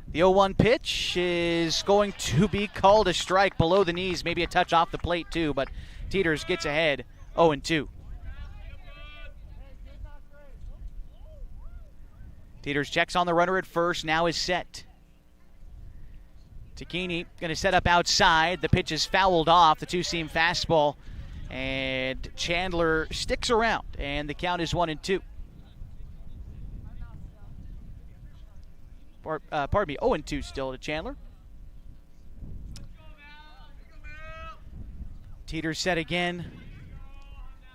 S1: The 0-1 pitch is going to be called a strike below the knees, maybe a touch off the plate too, but Teeters gets ahead 0-2. Teeters checks on the runner at first, now is set. Tacchini going to set up outside. The pitch is fouled off, the two-seam fastball, and Chandler sticks around, and the count is 1-2. Pardon me, 0-2 still to Chandler. Teeters set again.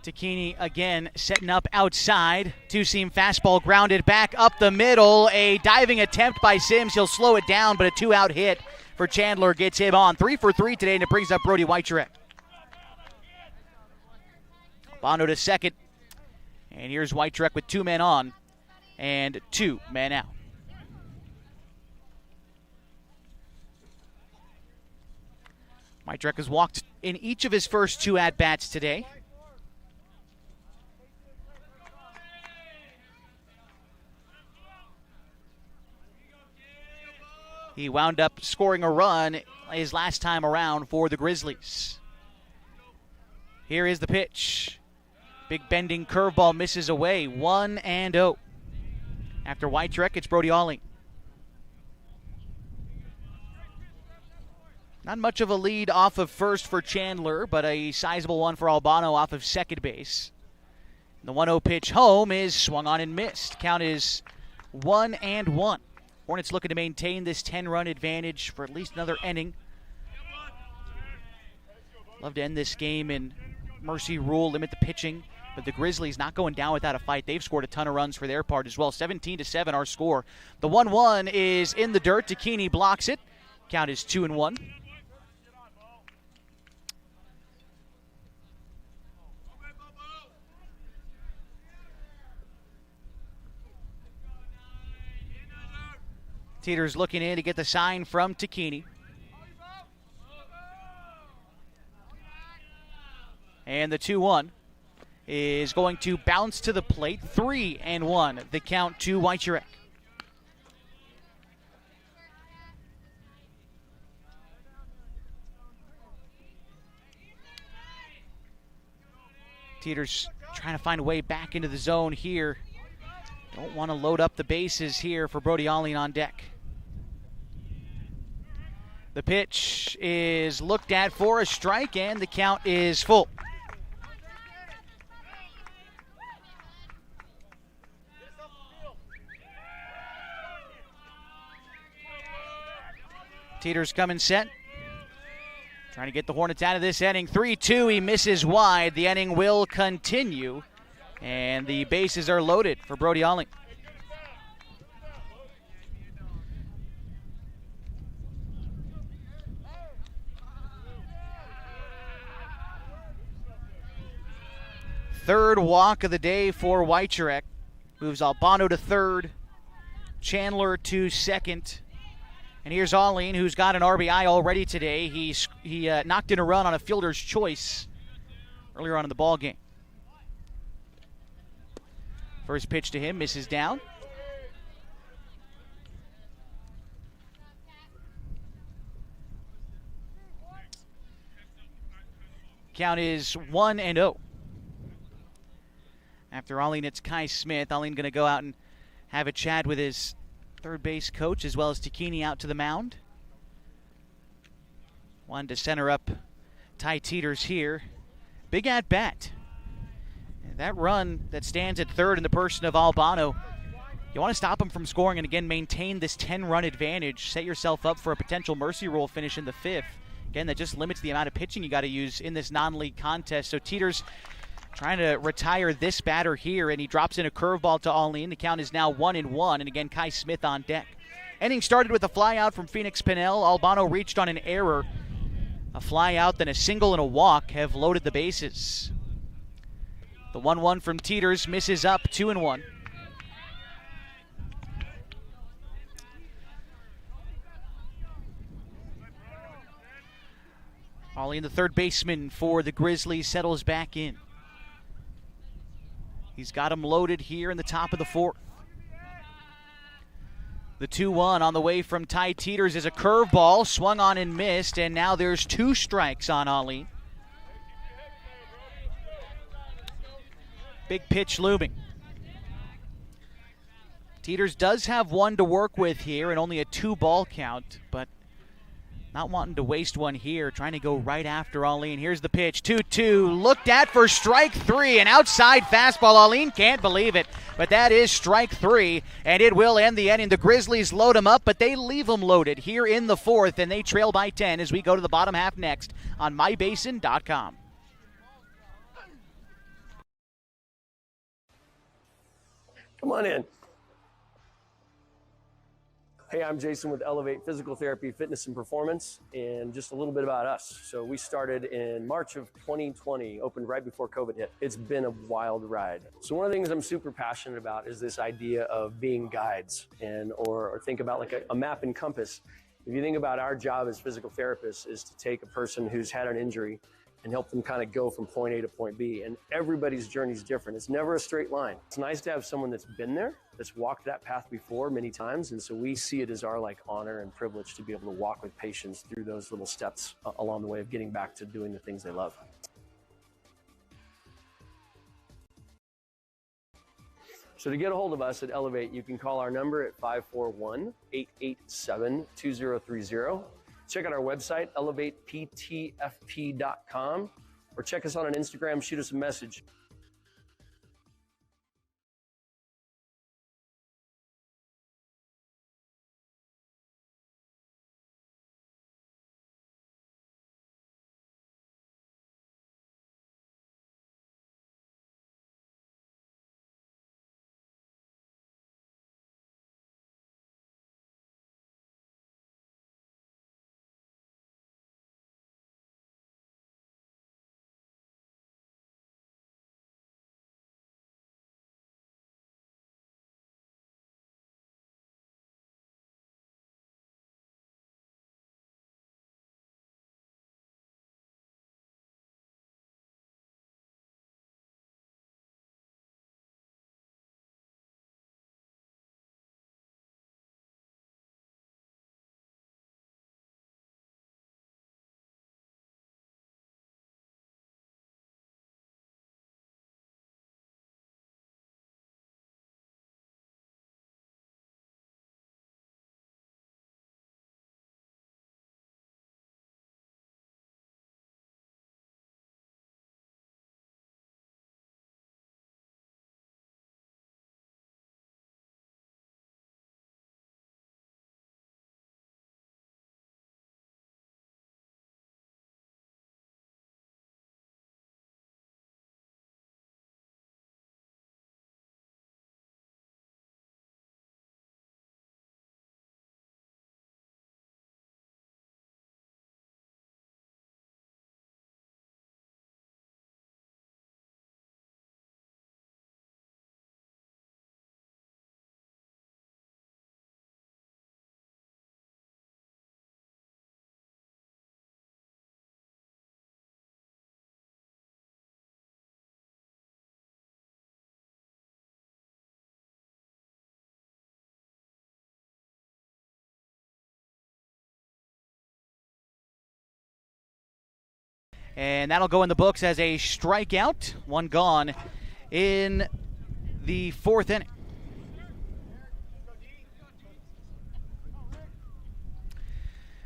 S1: Tacchini again setting up outside. Two-seam fastball grounded back up the middle. A diving attempt by Sims. He'll slow it down, but a 2-out hit for Chandler gets him on. 3 for 3 today, and it brings up Brody Weichurek. Bono to second. And here's Weichurek with 2 men on and 2 men out. Weichurek has walked in each of his first 2 at-bats today. He wound up scoring a run his last time around for the Grizzlies. Here is the pitch. Big bending curveball misses away. 1-0. After Weichurek, it's Brody Alling. Not much of a lead off of first for Chandler, but a sizable one for Albano off of second base. The 1-0 pitch home is swung on and missed. Count is 1-1. Hornets looking to maintain this 10-run advantage for at least another inning. Love to end this game in mercy rule, limit the pitching, but the Grizzlies not going down without a fight. They've scored a ton of runs for their part as well. 17-7 our score. The 1-1 is in the dirt. Tacchini blocks it. Count is 2-1. Teeters looking in to get the sign from Tacchini. And the 2-1 is going to bounce to the plate. 3-1, the count to Weichurek. Teeters trying to find a way back into the zone here. Don't want to load up the bases here for Brody Alling on deck. The pitch is looked at for a strike, and the count is full. Teeters coming set. Trying to get the Hornets out of this inning. 3-2, he misses wide. The inning will continue, and the bases are loaded for Brody Alling. Third walk of the day for Weichurek. Moves Albano to third, Chandler to second. And here's Alling, who's got an RBI already today. He knocked in a run on a fielder's choice earlier on in the ball game. First pitch to him misses down. Count is 1-0. After Alling, it's Kai Smith. Alling going to go out and have a chat with his third base coach as well as Tacchini out to the mound. Wanted to center up Ty Teeters here. Big at bat. That run that stands at third in the person of Albano You want to stop them from scoring and, again, maintain this 10-run advantage. Set yourself up for a potential mercy rule finish in the 5th. Again, that just limits the amount of pitching you got to use in this non-league contest. So Teeters trying to retire this batter here, and he drops in a curveball to Alin. The count is now 1-1, and again, Kai Smith on deck. Inning started with a fly out from Phoenix Pinnell. Albano reached on an error. A fly out, then a single and a walk have loaded the bases. The 1-1 from Teeters misses up, 2-1. Alin, the third baseman for the Grizzlies, settles back in. He's got him loaded here in the top of the 4th. The 2-1 on the way from Ty Teeters is a curveball, swung on and missed, and now there's 2 strikes on Alin. Big pitch looming. Teeters does have 1 to work with here and only a 2-ball count, but not wanting to waste one here, trying to go right after Alin. Here's the pitch, 2-2, looked at for strike 3, an outside fastball. Alin can't believe it, but that is strike 3, and it will end the inning. The Grizzlies load him up, but they leave him loaded here in the 4th, and they trail by 10 as we go to the bottom half next on mybasin.com.
S10: Come on in. Hey, I'm Jason with Elevate Physical Therapy, Fitness and Performance, and just a little bit about us. So we started in March of 2020, opened right before COVID hit. It's been a wild ride. So one of the things I'm super passionate about is this idea of being guides or think about like a map and compass. If you think about our job as physical therapists is to take a person who's had an injury and help them kind of go from point A to point B. And everybody's journey is different. It's never a straight line. It's nice to have someone that's been there, that's walked that path before many times. And so we see it as our honor and privilege to be able to walk with patients through those little steps along the way of getting back to doing the things they love. So to get a hold of us at Elevate, you can call our number at 541-887-2030. Check out our website, elevateptfp.com, or check us out on Instagram, shoot us a message.
S1: And that'll go in the books as a strikeout. 1 gone in the 4th inning.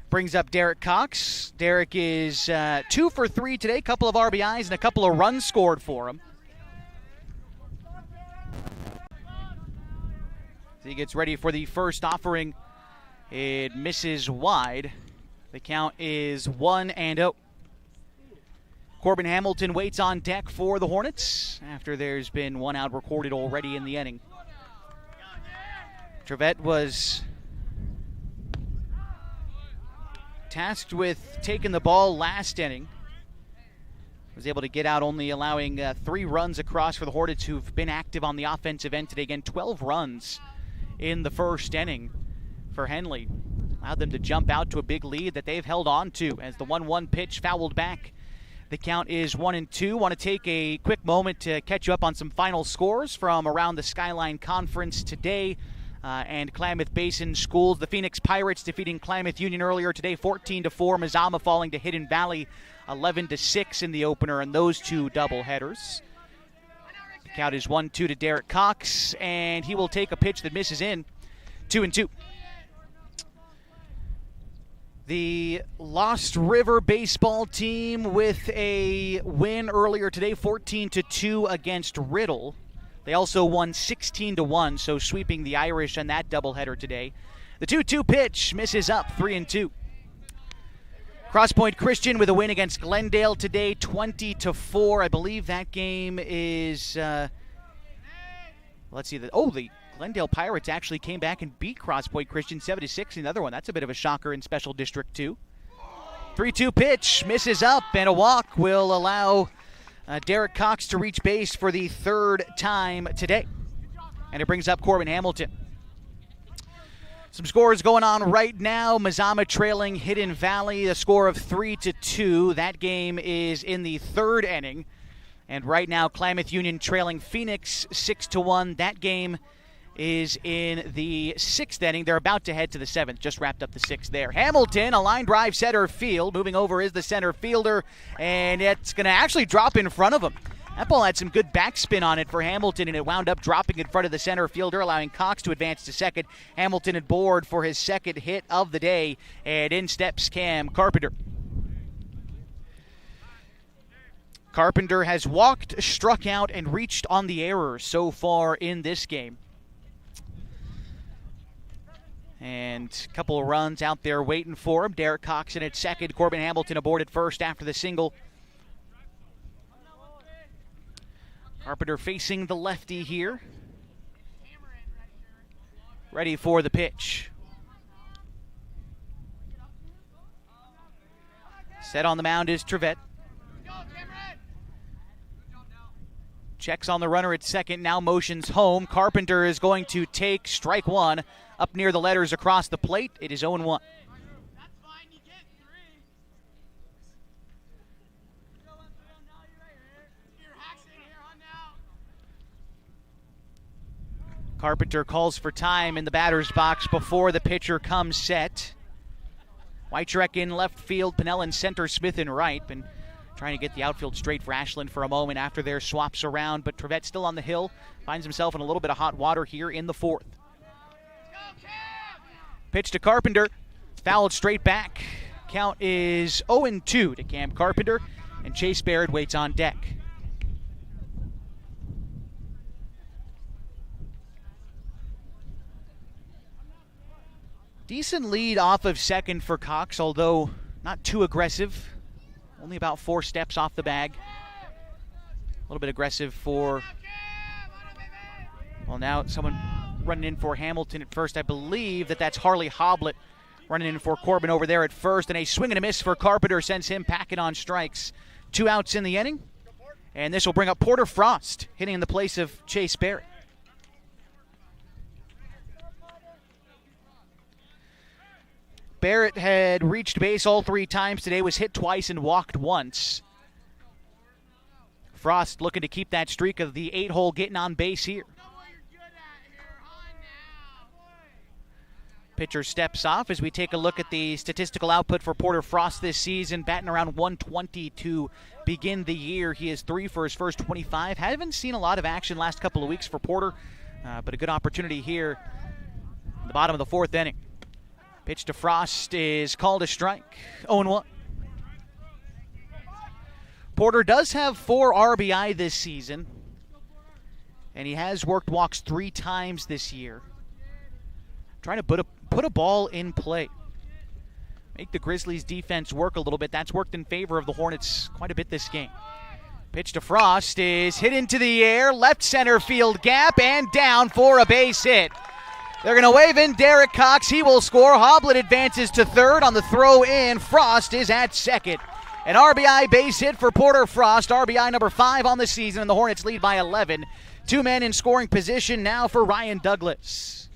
S1: Brings up Derek Cox. Derek is 2 for 3 today. Couple of RBIs and a couple of runs scored for him. He gets ready for the first offering. It misses wide. The count is 1-0. Corbin Hamilton waits on deck for the Hornets after there's been one out recorded already in the inning. Trevette was tasked with taking the ball last inning. Was able to get out, only allowing 3 runs across for the Hornets, who've been active on the offensive end today. Again, 12 runs in the first inning for Henley. Allowed them to jump out to a big lead that they've held on to as the 1-1 pitch fouled back. The count is 1-2. Want to take a quick moment to catch you up on some final scores from around the Skyline Conference today and Klamath Basin schools. The Phoenix Pirates defeating Klamath Union earlier today, 14-4. Mazama falling to Hidden Valley, 11-6 in the opener in those 2 doubleheaders. The count is 1-2 to Derek Cox, and he will take a pitch that misses in, 2-2. The Lost River baseball team with a win earlier today, 14-2 against Riddle. They also won 16-1, so sweeping the Irish on that doubleheader today. The 2-2 pitch misses up, 3-2. Cross Point Christian with a win against Glendale today, 20-4. I believe that game is, the Glendale Pirates actually came back and beat Cross Point Christian 7-6 in the other one. That's a bit of a shocker in Special District 2. 3-2 pitch misses up, and a walk will allow Derek Cox to reach base for the 3rd time today. And it brings up Corbin Hamilton. Some scores going on right now. Mazama trailing Hidden Valley, a score of 3-2. That game is in the 3rd inning. And right now, Klamath Union trailing Phoenix 6-1. That game is in the 6th inning. They're about to head to the 7th. Just wrapped up the 6th there. Hamilton, a line drive center field. Moving over is the center fielder, and it's going to actually drop in front of him. That ball had some good backspin on it for Hamilton, and it wound up dropping in front of the center fielder, allowing Cox to advance to second. Hamilton aboard for his 2nd hit of the day, and in steps Cam Carpenter. Carpenter has walked, struck out, and reached on the error so far in this game. And a couple of runs out there waiting for him. Derek Cox in at second. Corbin Hamilton aboard at first after the single. Carpenter facing the lefty here. Ready for the pitch. Set on the mound is Trevette. Checks on the runner at second, now motions home. Carpenter is going to take strike 1 up near the letters across the plate. It is 0-1. Carpenter calls for time in the batter's box before the pitcher comes set. Weitrek in left field, Pinnell in center, Smith in right. Been trying to get the outfield straight for Ashland for a moment after their swaps around, but Trevette still on the hill. Finds himself in a little bit of hot water here in the 4th. Pitch to Carpenter. Fouled straight back. Count is 0-2 to Cam Carpenter, and Chase Barrett waits on deck. Decent lead off of second for Cox, although not too aggressive. Only about 4 steps off the bag. A little bit aggressive for, well, now someone running in for Hamilton at first. I believe that's Harley Hoblet running in for Corbin over there at first. And a swing and a miss for Carpenter sends him packing on strikes. 2 outs in the inning. And this will bring up Porter Frost, hitting in the place of Chase Barrett. Barrett had reached base all 3 times today, was hit twice and walked once. Frost looking to keep that streak of the 8-hole getting on base here. Pitcher steps off as we take a look at the statistical output for Porter Frost this season. Batting around 120 to begin the year. He is 3 for his first 25. Haven't seen a lot of action last couple of weeks for Porter, but a good opportunity here in the bottom of the 4th inning. Pitch to Frost is called a strike. 0-1. Porter does have 4 RBI this season, and he has worked walks 3 times this year. trying to put a ball in play. Make the Grizzlies defense work a little bit. That's worked in favor of the Hornets quite a bit this game. Pitch to Frost is hit into the air, left center field gap, and down for a base hit. They're going to wave in Derek Cox. He will score. Hoblet advances to third on the throw in. Frost is at second. An RBI base hit for Porter Frost, RBI number 5 on the season, and the Hornets lead by 11. 2 men in scoring position now for Ryan Douglas.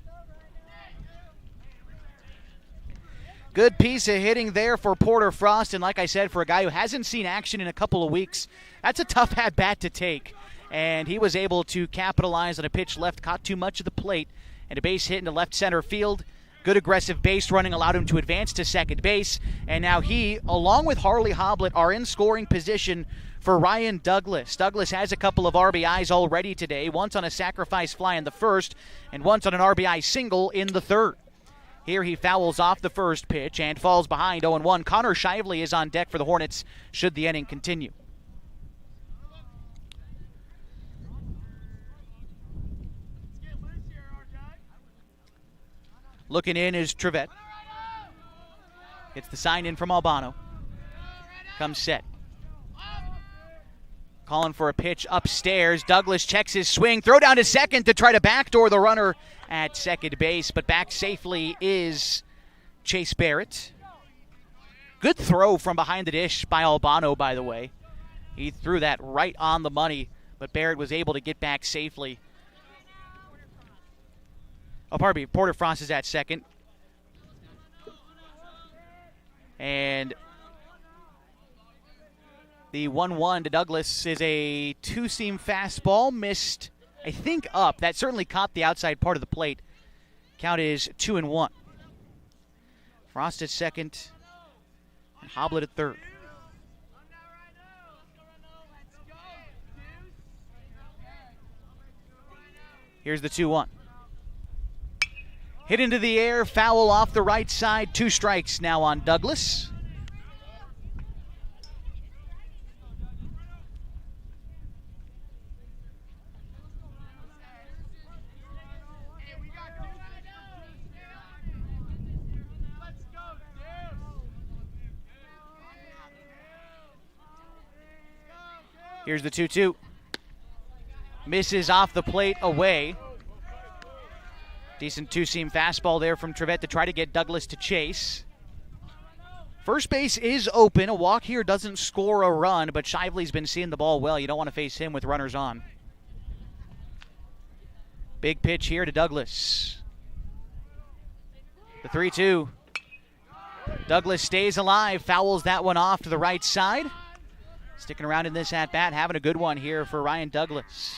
S1: Good piece of hitting there for Porter Frost, and like I said, for a guy who hasn't seen action in a couple of weeks, that's a tough at-bat to take. And he was able to capitalize on a pitch left, caught too much of the plate, and a base hit into left center field. Good aggressive base running allowed him to advance to second base. And now he, along with Harley Hoblet, are in scoring position for Ryan Douglas. Douglas has a couple of RBIs already today, once on a sacrifice fly in the first, and once on an RBI single in the third. Here he fouls off the first pitch and falls behind 0-1. Connor Shively is on deck for the Hornets should the inning continue. Looking in is Trevette. Gets the sign in from Albano. Comes set. Calling for a pitch upstairs. Douglas checks his swing. Throw down to second to try to backdoor the runner at second base, but back safely is Chase Barrett. Good throw from behind the dish by Albano, by the way. He threw that right on the money, but Barrett was able to get back safely. Oh, pardon me. Porter Frost is at second. And the 1-1 to Douglas is a two-seam fastball. Missed, I think, up. That certainly caught the outside part of the plate. Count is 2-1. Frost at second. And Hoblet at third. Here's the 2-1. Hit into the air, foul off the right side. 2 strikes now on Douglas. Here's the 2-2. Misses off the plate away. Decent two-seam fastball there from Trevette to try to get Douglas to chase. First base is open. A walk here doesn't score a run, but Shively's been seeing the ball well. You don't want to face him with runners on. Big pitch here to Douglas. The 3-2. Douglas stays alive, fouls that one off to the right side. Sticking around in this at-bat, having a good one here for Ryan Douglas.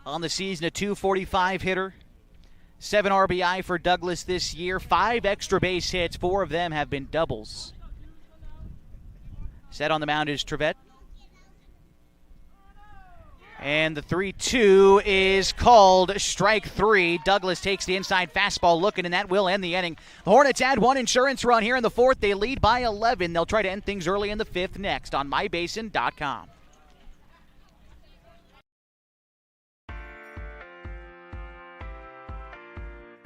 S1: On the season, a .245 hitter. 7 RBI for Douglas this year. 5 extra base hits. 4 of them have been doubles. Set on the mound is Trevette. And the 3-2 is called strike 3. Douglas takes the inside fastball looking, and that will end the inning. The Hornets add 1 insurance run here in the 4th. They lead by 11. They'll try to end things early in the 5th next on mybasin.com.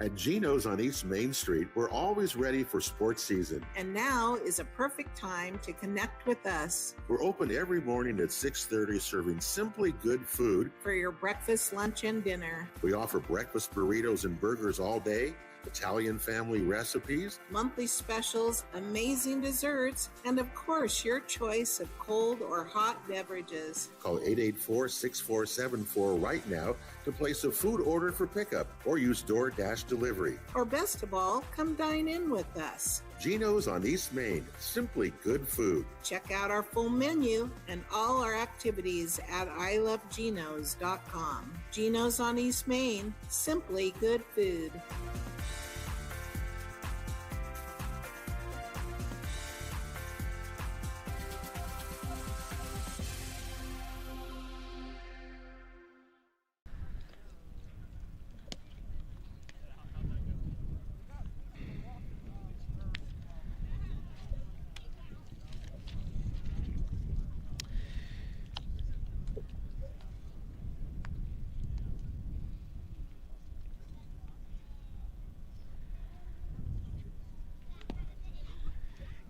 S11: At Geno's on East Main Street, we're always ready for sports season.
S12: And now is a perfect time to connect with us.
S11: We're open every morning at 6:30, serving simply good food
S12: for your breakfast, lunch, and dinner.
S11: We offer breakfast burritos and burgers all day, Italian family recipes,
S12: monthly specials, amazing desserts, and of course, your choice of cold or hot beverages.
S11: Call 884-6474 right now to place a food order for pickup or use DoorDash delivery.
S12: Or best of all, come dine in with us.
S11: Geno's on East Main, simply good food.
S12: Check out our full menu and all our activities at ilovegenos.com. Geno's on East Main, simply good food.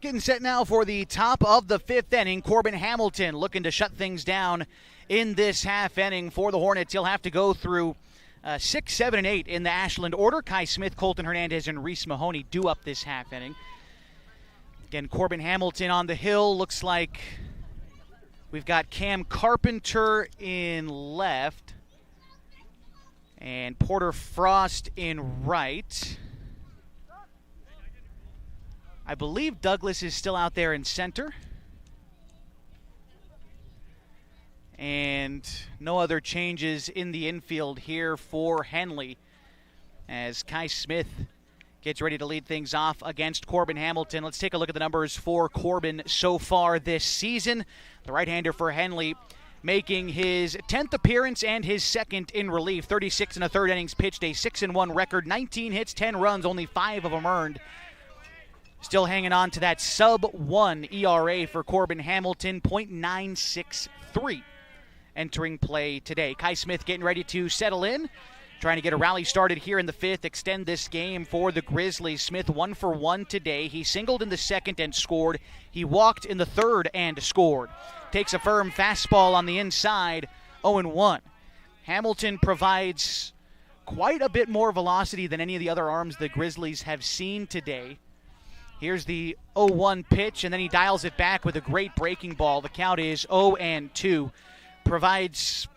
S1: Getting set now for the top of the fifth inning. Corbin Hamilton looking to shut things down in this half inning for the Hornets. He'll have to go through 6, 7, and 8 in the Ashland order. Kai Smith, Colton Hernandez, and Reese Mahoney do up this half inning. Again, Corbin Hamilton on the hill. Looks like we've got Cam Carpenter in left and Porter Frost in right. I believe Douglas is still out there in center. And no other changes in the infield here for Henley as Kai Smith gets ready to lead things off against Corbin Hamilton. Let's take a look at the numbers for Corbin so far this season. The right-hander for Henley making his 10th appearance and his second in relief. 36 and a third innings pitched, a 6-1 record, 19 hits, 10 runs, only 5 of them earned. Still hanging on to that sub-1 ERA for Corbin Hamilton, .963 entering play today. Kai Smith getting ready to settle in, trying to get a rally started here in the fifth, extend this game for the Grizzlies. Smith 1 for 1 today. He singled in the second and scored. He walked in the third and scored. Takes a firm fastball on the inside, 0-1. Hamilton provides quite a bit more velocity than any of the other arms the Grizzlies have seen today. Here's the 0-1 pitch, and then he dials it back with a great breaking ball. The count is 0-2. Provides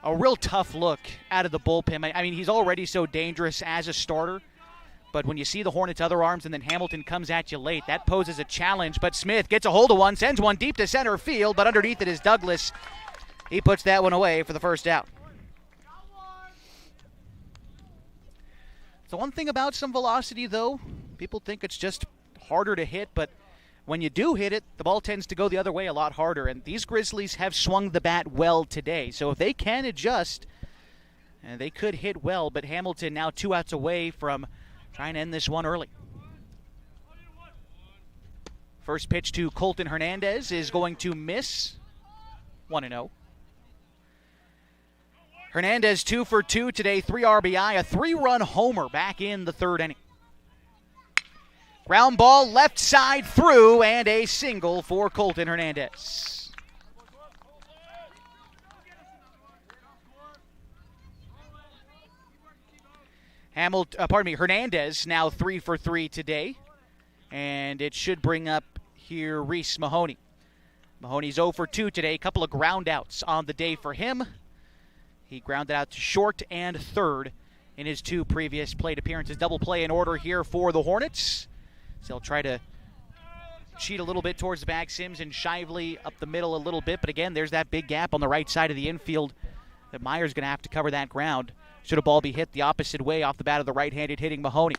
S1: a real tough look out of the bullpen. I mean, he's already so dangerous as a starter, but when you see the Hornets' other arms and then Hamilton comes at you late, that poses a challenge. But Smith gets a hold of one, sends one deep to center field, but underneath it is Douglas. He puts that one away for the first out. So one thing about some velocity, though, people think it's just harder to hit, but when you do hit it, the ball tends to go the other way a lot harder, and these Grizzlies have swung the bat well today. So if they can adjust, and they could hit well, but Hamilton now 2 outs away from trying to end this one early. First pitch to Colton Hernandez is going to miss, 1-0. Hernandez 2 for 2 today, 3 RBI, a 3-run homer back in the third inning. Ground ball left side through, and a single for Colton Hernandez. Hernandez now 3 for 3 today, and it should bring up here Reese Mahoney. Mahoney's 0 for 2 today, a couple of ground outs on the day for him. He grounded out to short and third in his 2 previous plate appearances. Double play in order here for the Hornets. So they'll try to cheat a little bit towards the bag. Sims and Shively up the middle a little bit. But again, there's that big gap on the right side of the infield that Meyer's going to have to cover that ground. Should a ball be hit the opposite way off the bat of the right-handed hitting Mahoney.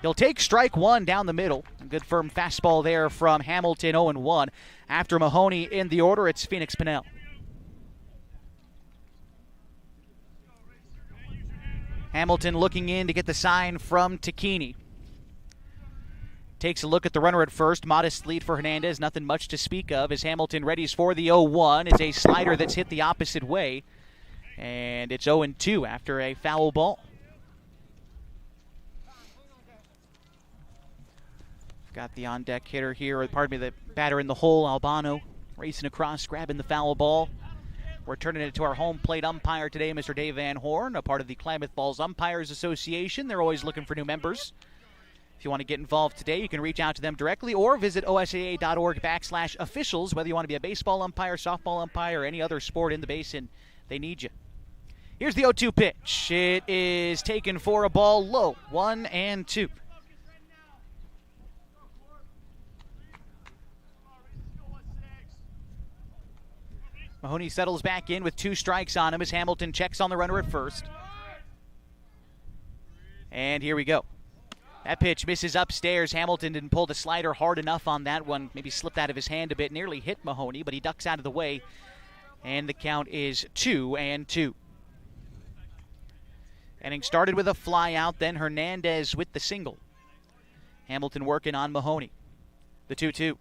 S1: He'll take strike 1 down the middle. A good firm fastball there from Hamilton, 0-1. After Mahoney in the order, it's Phoenix Pinnell. Hamilton looking in to get the sign from Tacchini. Takes a look at the runner at first. Modest lead for Hernandez. Nothing much to speak of as Hamilton readies for the 0-1. It's a slider that's hit the opposite way. And it's 0-2 after a foul ball. Got the on-deck hitter here, the batter in the hole, Albano, racing across, grabbing the foul ball. We're turning it to our home plate umpire today, Mr. Dave Van Horn, a part of the Klamath Falls Umpires Association. They're always looking for new members. If you want to get involved today, you can reach out to them directly or visit osaa.org/officials. Whether you want to be a baseball umpire, softball umpire, or any other sport in the Basin, they need you. Here's the 0-2 pitch. It is taken for a ball low, 1-2. Mahoney settles back in with 2 strikes on him as Hamilton checks on the runner at first. And here we go. That pitch misses upstairs. Hamilton didn't pull the slider hard enough on that one. Maybe slipped out of his hand a bit. Nearly hit Mahoney, but he ducks out of the way. And the count is 2-2. Inning started with a fly out, then Hernandez with the single. Hamilton working on Mahoney. The 2-2.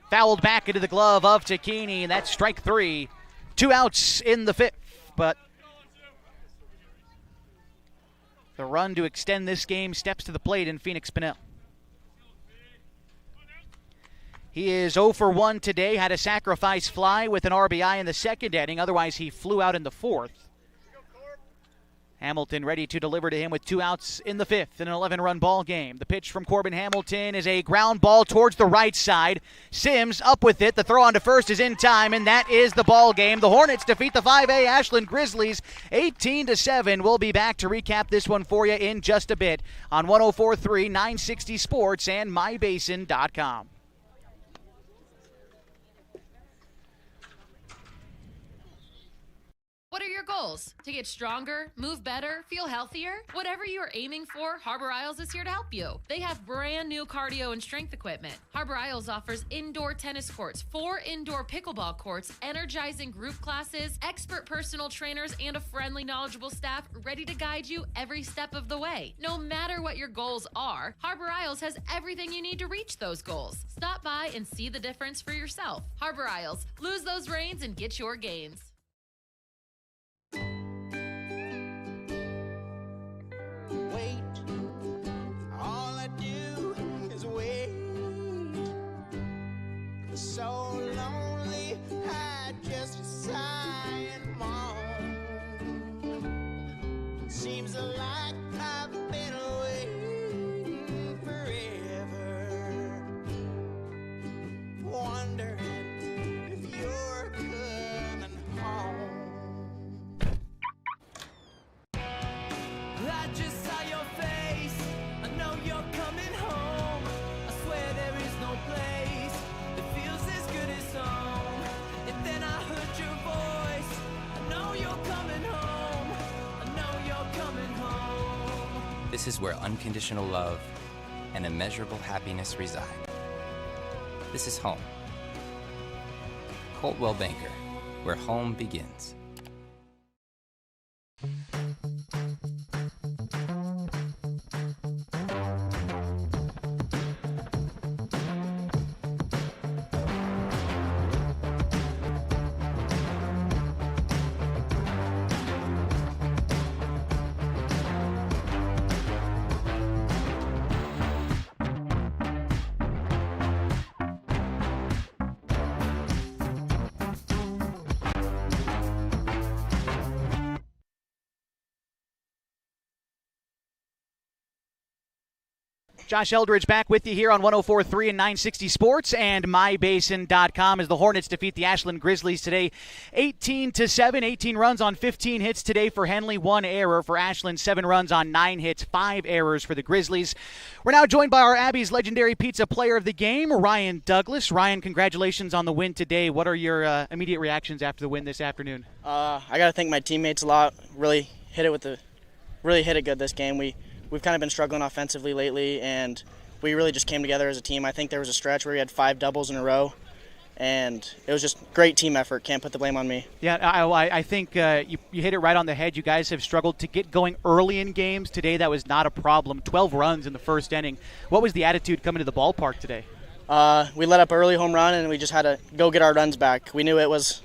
S1: Fouled back into the glove of Tacchini, and that's strike 3. 2 outs in the 5th, but the run to extend this game steps to the plate in Phoenix Pinnell. He is 0 for 1 today, had a sacrifice fly with an RBI in the second inning. Otherwise, he flew out in the fourth. Hamilton ready to deliver to him with 2 outs in the fifth in an 11-run ball game. The pitch from Corbin Hamilton is a ground ball towards the right side. Sims up with it. The throw on to first is in time, and that is the ball game. The Hornets defeat the 5A Ashland Grizzlies 18-7. We'll be back to recap this one for you in just a bit on 104.3, 960 Sports, and mybasin.com.
S16: What are your goals? To get stronger, move better, feel healthier? Whatever you are aiming for, Harbor Isles is here to help you. They have brand new cardio and strength equipment. Harbor Isles offers indoor tennis courts, 4 indoor pickleball courts, energizing group classes, expert personal trainers, and a friendly, knowledgeable staff ready to guide you every step of the way. No matter what your goals are, Harbor Isles has everything you need to reach those goals. Stop by and see the difference for yourself. Harbor Isles, lose those reins and get your gains.
S8: Wait, all I do is wait. So lonely, I just sigh and moan. Seems like I've been waiting forever, wondering if you're coming home. I just saw your face, I know you're coming home. I swear there is no place that feels as good as home. And then I heard your voice, I know you're coming home. I know you're coming home.
S9: This is where unconditional love and immeasurable happiness reside. This is home. Coldwell Banker, where home begins.
S1: Josh Eldridge back with you here on 104.3 and 960 Sports and mybasin.com as the Hornets defeat the Ashland Grizzlies today 18-7. 18 runs on 15 hits today for Henley, 1 error for Ashland, 7 runs on 9 hits, 5 errors for the Grizzlies. We're now joined by our Abby's legendary pizza player of the game, Ryan Douglas. Ryan, congratulations on the win today. What are your immediate reactions after the win this afternoon?
S20: I got to thank my teammates a lot. Really hit it good this game. We've kind of been struggling offensively lately, and we really just came together as a team. I think there was a stretch where we had 5 doubles in a row, and it was just great team effort. Can't put the blame on me. Yeah,
S1: I think you hit it right on the head. You guys have struggled to get going early in games. Today that was not a problem. 12 runs in the first inning. What was the attitude coming to the ballpark today?
S20: We let up an early home run, and we just had to go get our runs back. We knew it was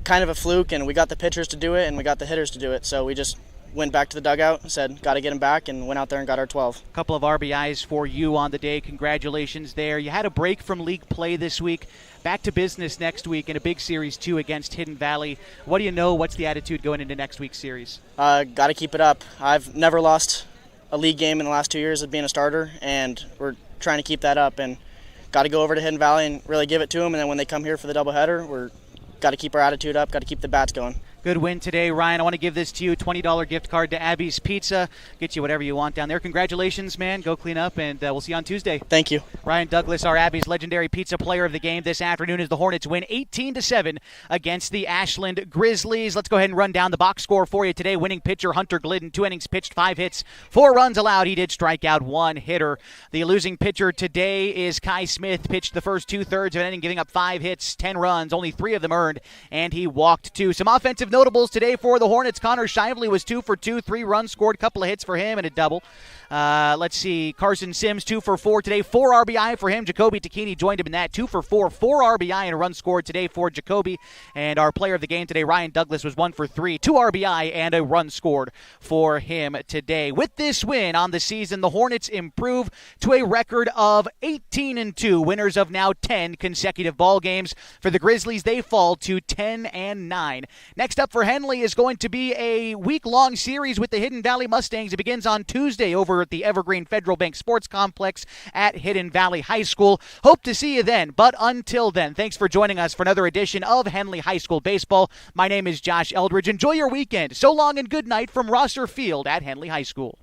S20: kind of a fluke, and we got the pitchers to do it, and we got the hitters to do it, so we just went back to the dugout and said, got to get him back, and went out there and got our 12.
S1: A couple of RBIs for you on the day. Congratulations there. You had a break from league play this week. Back to business next week in a big series, too, against Hidden Valley. What do you know? What's the attitude going into next week's series?
S20: Got to keep it up. I've never lost a league game in the last 2 years of being a starter, and we're trying to keep that up. And got to go over to Hidden Valley and really give it to them, and then when they come here for the doubleheader, we're got to keep our attitude up, got to keep the bats going.
S1: Good win today, Ryan. I want to give this to you, $20 gift card to Abby's Pizza. Get you whatever you want down there. Congratulations, man. Go clean up, and we'll see you on Tuesday.
S20: Thank you.
S1: Ryan Douglas, our Abby's legendary pizza player of the game this afternoon as the Hornets win 18-7 against the Ashland Grizzlies. Let's go ahead and run down the box score for you today. Winning pitcher Hunter Glidden, 2 innings pitched, 5 hits, 4 runs allowed. He did strike out 1 hitter. The losing pitcher today is Kai Smith. Pitched the first 2/3 of an inning, giving up 5 hits, 10 runs, only 3 of them earned, and he walked 2. Some offensive notables today for the Hornets. Connor Shively was 2 for 2, 3 runs scored, couple of hits for him and a double. Let's see. Carson Sims, 2 for 4 today. 4 RBI for him. Jacoby Takini joined him in that. 2 for 4. 4 RBI and a run scored today for Jacoby. And our player of the game today, Ryan Douglas, was 1 for 3. 2 RBI and a run scored for him today. With this win on the season, the Hornets improve to a record of 18-2, winners of now 10 consecutive ball games. For the Grizzlies, they fall to 10-9. Next up for Henley is going to be a week-long series with the Hidden Valley Mustangs. It begins on Tuesday over at the Evergreen Federal Bank Sports Complex at Hidden Valley High School. Hope to see you then, but until then, thanks for joining us for another edition of Henley High School Baseball. My name is Josh Eldridge. Enjoy your weekend. So long and good night from Rosser Field at Henley High School.